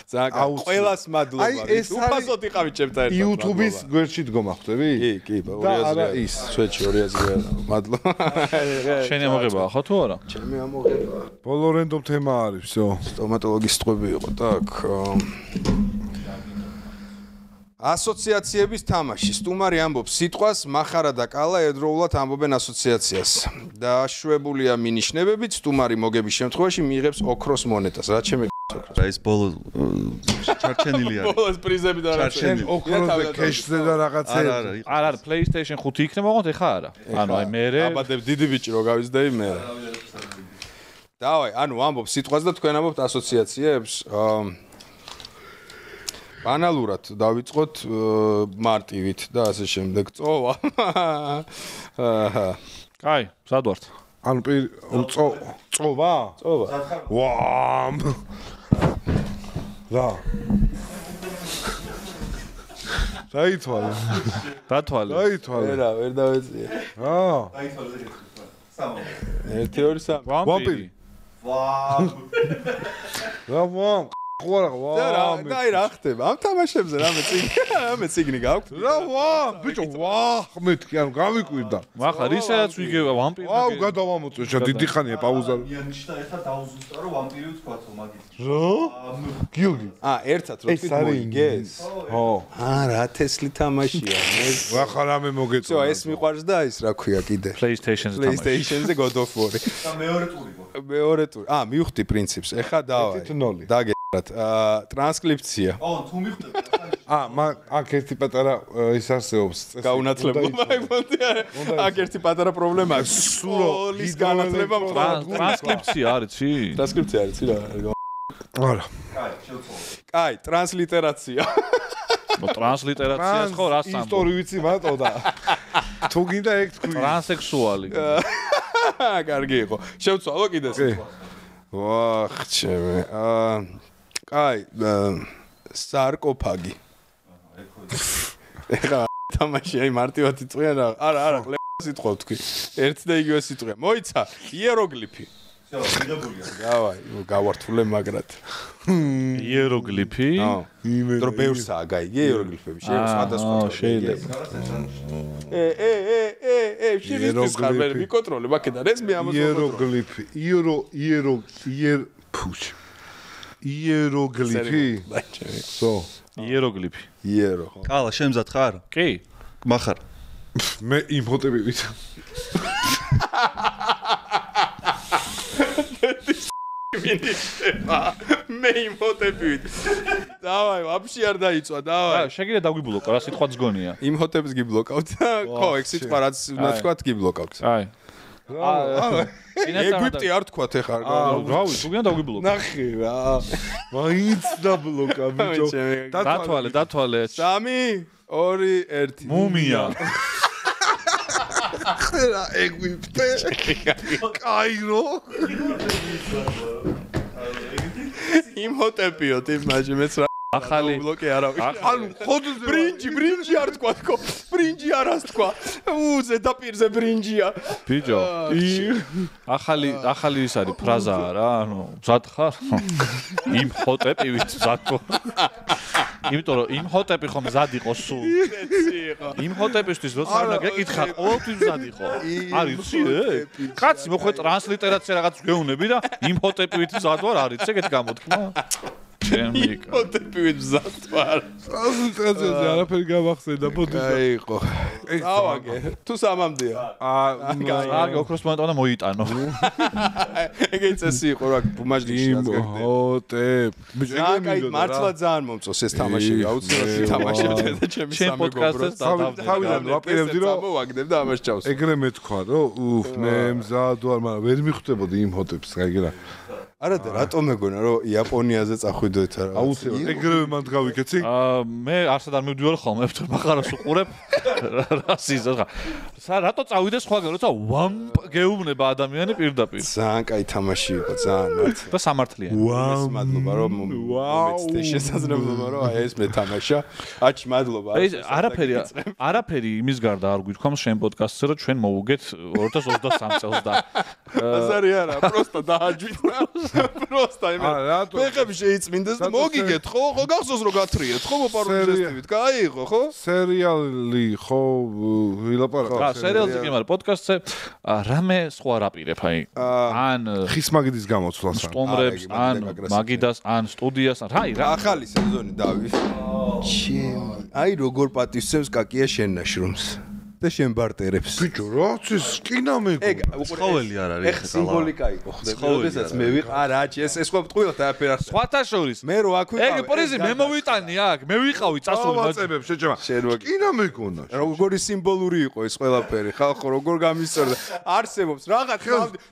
ძალიან ყველას მადლობა. უფასოდ იყავით ჩემთან ერთად. YouTube-ის გვერდში დგომა ხვდები? კი, 2000 არა ის. სვეჩი 2000 მადლობა. შენი ამოღებაა ხო თუ არა? ჩემი ამოღება. ბოლო რენდომ თემა არის, всё. სტომატოლოგის სიტყვები იყო, так. ასოციაციების თამაში. სტუმარი ამბობს სიტყვას, מחარა და კალა ერთდროულად ამბობენ ასოციაციას. დაშვებულია მინიშნებებით, სტუმარი მოგების შემთხვევაში მიიღებს ოქროს მონეტას. რა ჩემი რა ის ბოლო ჩარჩენილი არის. ბოლოს პრიზები და რა შენ ოქროზე კეშზე და რაღაცეები. არა, PlayStation 5 იქნება, ოღონდ ეხა არა. ანუ აი მე აბადებ დიდი ბიჭი რო გავიზდები მე. დავაი, ანუ ამბობ სიტყვას და თქვენ ამბობთ ასოციაციებს. ბანალურად დავიწყოთ მარტივით და ასე შემდეგ. წოვა. კაი, სად ვართ? ანუ წოვა? წოვა. ვამ. რა. დაითვალე. დათვალე. დაითვალე. რა, ვერ დავეწია. აა. დაითვალე ეგეთ. 3 1 2 3. ვამპირი. რა ვამ? ხო არა და აი რა ხდება ამ თამაშებზე რამე ციგნი გაქვს რა ბიჭო მეთქი ანუ გამიკვირდა მახარ ისედაც ვიგება ვამპირი აუ გადავამოწე შა დიდი ხანია პაუზა იანიშთა ერთად დაუზუსტა რომ ვამპირი ვთქვათო მაგით რა გიორგი ერთად რო თქვი მოიგეს ხო რა თესლი თამაშია მე ვახა რამე მოგეწონა ეს მიყვარს და ის რა ქვია კიდე PlayStation-ზე God of War და მეორე ტური გო მეორე ტური მივხვდი პრინციპს ეხა დავაი დაგერათ ტრანსკრიფცია თუ მიხვდები აქ ერთი პატარა ის არსებობს გაუნათლებლობა აქ ერთი პატარა პრობლემა აქვს სულის განათლება ტრანსკრიფცია არიცი ტრანსკრიფცია არიცი რა არა კაი ტრანსლიტერაცია ტრანსლიტერაციას ხო რას ამბობ ისტორი ვიცი მარტო და თუ გინდა ეგ თქვი ტრანსექსუალი კარგი იყო შევცვალო კიდე ვახ ჩემე კაი სარკოფაგი ეხა თამაში აი მარტივად იწვიან რა არა სიტყვა თქვი ერთ და იგივე სიტყვია მოიცა იეროგლიფი გავაი გავართულე მაგრად იეროგლიფი დრო ბევრსაა გაიგე იეროგლიფები სხვადასხვა შეიძლება შეიძლება ხარბერ მიკონტროლე მაკედან ეს მე ამას იეროგლიფი იეროგლიფი სო იეროგლიფი იერო ყალა შემზად ხარ კი მახარ მე იმპოტები ვით მე იმჰოტები დავაი ვაფშე არ დაიწვა დავაი შეგიძლია დაგვიბლოკო რა სიტყვაც გონია იმჰოტებს გიბლოკავთ ხო ეგ სიტყვა რაც უნდა თქვათ გიბლოკავთ აი ეგვიპტე არ თქვათ ეხლა რავი თუ გინდა დაგვიბლოკო ნახე რა მაინც დაბლოკა ბიჭო დათვალე 3 2 1 მუმია ხერა ეგვიპტე კაირო იმჰოტებიო თიმაჟი მეც რა ახალი ბლოკი არა ანუ ხოდზე ბრინჯი არ თქვა თქო ბრინჯი არას თქვა ზედაპირზე ბრინჯია ბიჭო ახალი ის არის ფრაზაა რა ანუ მზად ხარ იმჰოტეპივით მზადო იმიტომ რომ იმჰოტეპი ხომ მზად იყო სულ იმჰოტეპისთვის როცა უნდა გეკითხა ყოველთვის მზად იყო არის კაცი მოხე ტრანსლიტერაცია რაღაც გეუნები და იმჰოტეპივით მზად ვარ არის ეგეთ გამოთქმა იმჰოტეპივით მზად ვარ ტრანსლიტერაციაზე არაფერი გამახსენდა ბოდიშა აიყო დავაგე თუ სამამდეა აგი ოქროს მონეტა უნდა მოიტანო ეგეც ესე იყო რა ბუმაჟნიში იმჰოტეპ აი მართლა ძალიან მომწონს ეს თამაში აუცილებლად თამაშებდი და ჩემი სამეგობროს თავიდან ვაპირებდი რომ მოვაგდებ და ამას ჩავს ეგრე მეთქვა რომ მე მზად ვარ მაგრამ ვერ მიხვდებოდი იმჰოტეპს გაიგე რა არა და რატომ მეგონა რომ იაპონიაზე წახვიდოთ რა აუცილებლად ეგრევე მანდ გავიქეცი მე არსად არ მივდივარ ხოლმე მახარას უყურებ რა სიზა რატო წავიდე სხვაგან როცა ვამპ გეუბნება ადამიანი პირდაპირ ძალიან კაი თამაში იყო ძალიან მართლა და სამართლიანი მადლობა რომ მომეცდე შესაძლებლობა რომ აი ეს მეთამაშა აჩ მადლობა არაფერი იმის გარდა არ გვითქვამს შენ პოდკასტზე რომ ჩვენ მოვუგეთ 2023 წელს და აზარი არა პროსტა დააჯვით პროსტა იმე ფეხები შეიწმინდეს და მოგიგეთ ხო გახსოვს რომ გათრიეთ ხო მოპაროდიესტივით გაიღო ხო სერიალი ხო ვილაპარაკო სერიალზე კი მაგრამ პოდკასტზე რამე სხვა რაპირებ აი ან ხის მაგიდის გამოცვლას სტომრებს ან მაგიდას ან სტუდიას რა ახალი სეზონი დავი აი როგორ პატივცემს კაკია შენ ნაშრომს და შენ ბარტერებს ბიჭო რაც ის კინა მეგონა ეგ ცხოველი არ არის ეხ სიმბოლიკა იყო ხდება როდესაც მე ვიყარა ეს სხვა ტყუილად არაფერ არ სხვათა შორის მე რო აქ ვიყავ ეგ პრიზი მე მოვიტანი აქ მე ვიყავი წასული მაწებებს შეჭმა კინა მეგონა როგორი სიმბოლური იყო ეს ყველაფერი ხალხო როგორ გამისწორდა არსებობს რაღაც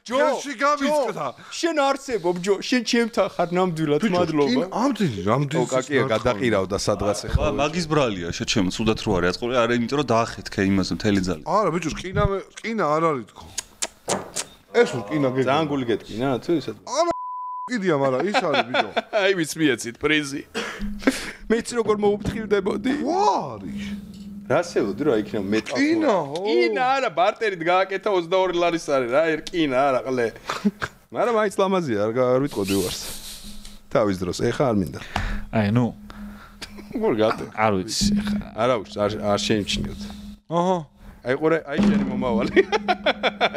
ჯო ხელში გამიწკდა შენ არსებობ ჯო შენ ჩემთან ხარ ნამდვილად მადლობა რამდენი კაკია გადაყირავდა სადღაც ეხლა მაგის ბრალია შეჩემ თუდად რო არის აწყობი არა იმიტომ რომ დაახეთქე იმას მთელი ძალი არა ბიჭო კინა არ არის თქო ეს კინა გეკ ძალიან გული გეტკინა თუ ისე არა კიდია მაგრამ ის არის ბიჭო აი ვიც მიეცით პრიზი მეც როგორ მოუფრთხილდებოდი ვარი რასეულდი რა იქნება მეტალ კინა კინა არა ბარტერით გააკეთა 22 ლარის არის რა კინა არა ყლე მაგრამ აიც ლამაზია არ ვიტყოდი უარს თავის დროს. ეხა არ მინდა. აი, ნუ. როგორ გატე? არ ვიცი ხა. არა უჩ, არ შეიმჩნიოთ. აჰა. აი ყურე, აი შენი მომავალი.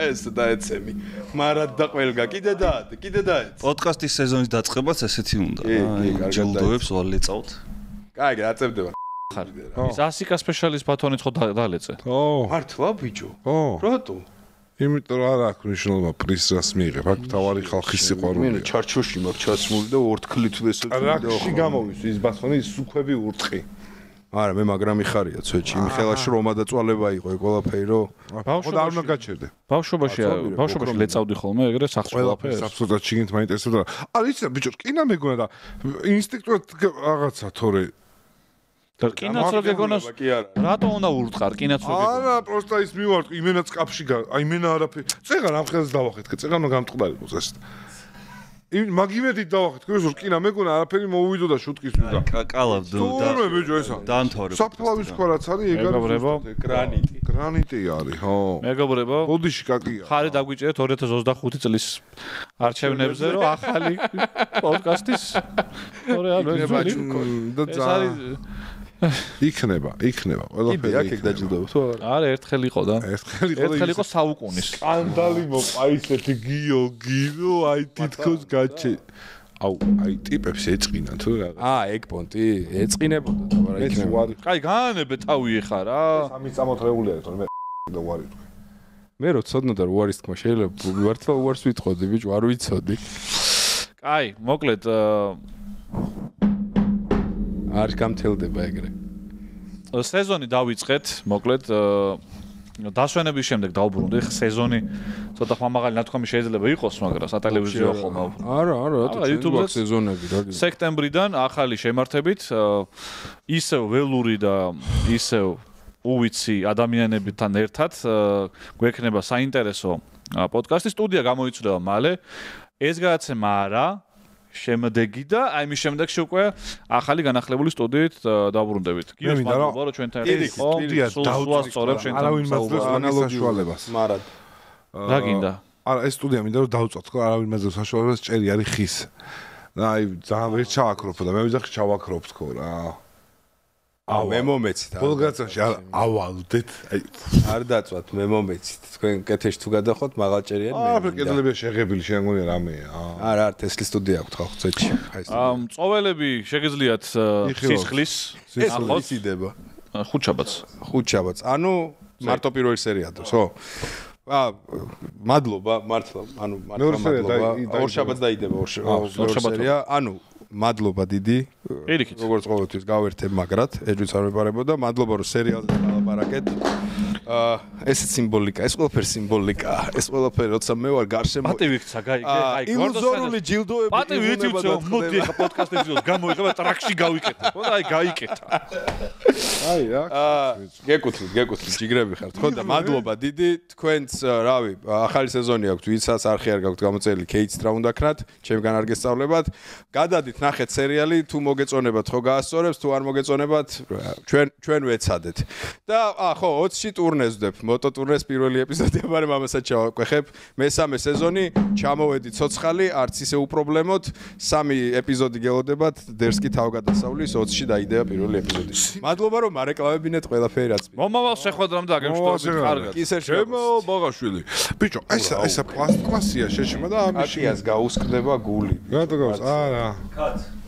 ეს დაეცემი. მარად და ყველგა, კიდე დაეც. პოდკასტის სეზონის დაწყებაც ესეთი უნდა. კი, ჯილდოებს ვალეწავთ. კაი, აწევდება. ხარ. ის ასიკა სპეციალისტ ბათონიც ხო დალეწე. ო, მართლა ბიჭო. ო. რატო? იმიტომ რომ არ აქვს მნიშვნელობა პრიზს რას მიიღებ. აქ თავარი ხალხის სიყვარული. მე ჩარჩოში მაქვს ჩასმული და ორთქლით ვესels რაში გამოვის ის ბათონი სუქვები ურტყი. არა, მე მაგრამი ხარია ცოჩი. მიხელაში რომა და წვალება იყო ეგ ყველაფერი რომ ხო არ უნდა გაჩერდე. ბავშვობაში ლეწავდი ხოლმე ეგრე სახში ყველაფერს. აბსოლუტურად შიგნით მაინტერესებდა. არა იცი ბიჭო, კინა მეგონა და ინსტინქტურად რაღაცა თორე და კინაც რო გეგონოს რატო უნდა ურტყარ კინაც რო გეგონოს არა პროსტა ის მივარტყი იმენაც კაფში აი მენა არაფერი წეღარ ამ ხელს დავახეთქე წეღარ უნდა გამტყდარიყოს ეს მაგიმედით დავახეთქე ეს რომ კინა მეგონა არაფერი მოუვიდო და შუტკის ვიდა კალავ და ბიჭო ესა დაანთორე საფლავის სხვა რაც არის ეგ არის გრანიტი არის ხო მეგობრებო ბოდიში კაკია ხარი დაგვიჭერეთ 2025 წლის არჩევნებზე რომ ახალი პოდკასტის ორი ეს არის იქნება ყველაფერი აქ დაჯილდოვ თუ არა ერთხელ იყო და ერთხელ იყო საუკუნის სკანდალი მოპა ისეთი გიო აი თითქოს გაჩე აუ აი ტიპებს ეწყინა თუ რა ეგ პონტი ეწყინებოდა და არა იქნება კაი გაანებე თავი ეხა რა სამი წამოთრეული არის თორე მე და უარი თქვი მე რო ცოდნა და უარის თქმა შეიძლება მართლა უარს ვიტყოდი ბიჭო არ ვიცოდი კაი მოკლედ არ გამთელდება ეგრე. სეზონი დავიწყეთ, მოკლედ დასვენების შემდეგ დავბრუნდი. სეზონი ცოტა ხმამაღალი ნათქვამი შეიძლება იყოს, მაგრამ სატელევიზიო ხოლმე. არა, რატო YouTube-ზე სეზონები რა. სექტემბრიდან ახალი შემართებით, ისევ ველური და ისევ უვიცი ადამიანებთან ერთად გვექნება საინტერესო პოდკასტი. სტუდია გამოიცვლება მალე. ეს გადაცემა არა შემდეგი და აი მის შემდეგში უკვე ახალი განახლებული სტუდიით დავბრუნდებით. გიოს მადლობა რომ ჩვენთან ერთად იყო. სულ სწორებ ჩვენთან. არავინ მაძლევს ანალოგიურობას. მარად. რა გინდა? არა ეს სტუდია მინდა რომ დავუწყოთ, ხო არავინ მაძლევს საშუალებას ჭერი არის ხის. და აი ძალიან ვერ ჩავაქროფო და მე ვიძახი ჩავაქროფ თქო რა. მე მომეცით. ბოლგაცაში ავალდეთ. აი არ დაწვათ მე მომეცით. თქვენ კეთეში თუ გადახოთ მაღალჭერიანი მე. არა კედლები შეღებილი შეანგონია რამეა. არა თესლის სტუდია აქვს ხალხ წეჩი. წოველები შეგიძლიათ სისხლის ახოთ იდება. ხუთშაბათს. ანუ მარტო პირველი სერია დროს, ხო? მადლობა მართლა, ანუ მადლობა. ორ შაბათს დაიდება ორ სერია. ანუ მადლობა დიდი. როგორც ყოველთვის გავერთებ მაგრად, ეჯვიც არ მეპარებოდა. მადლობა რომ სერიალზე დალაპარაკეთ. ესეც სიმბოლიკა, ეს ყველაფერი სიმბოლიკაა. ეს ყველაფერი როცა მე ვარ გარშემო. პატივიქცა, აი, ილუზორული ჯილდოები. პატივი იცი, მოდი ახლა პოდკასტებში გამოიღება ტრაქში გავიკეთე. ხოდა აი გაიკეთა. აი რა. გეკუთვნით, ჯიგრები ხართ, ხო და მადლობა დიდი. თქვენც, რავი, ახალი სეზონი აქვს, ვისაც არხი არ გაქვთ გამოწერილი, კეითს რა უნდა ქნათ, ჩემგან არ გესწავლებათ. გადადით, ნახეთ სერიალი, თუ მოგეწონებათ, ხო გაასწორებს, თუ არ მოგეწონებათ, ჩვენ ვეცადეთ. და ხო, 20-ში ტურნეს ვდებ. მოტო ტურნეს პირველი ეპიზოდი, მაგრამ ამასაც ჩავაკვეხებ. მესამე სეზონი, ჩამოვედი ცოცხალი, არც ისე უპრობლემოთ. 3 ეპიზოდი გელოდებათ, დერსკი თავგადასავლის 20-ში დაიდება პირველი ეპიზოდი. მადლობა რომ მარეკავებინეთ ყველაფერი რაც. მომავალ შეხვედრამდე აგემშვიდობებით კარგად. ჩემო ბაღაშვილი. ბიჭო, ესა პლასტმასია შეშმა და ამის აკიას გაუსკდება გული. რატო გავს? არა. კაც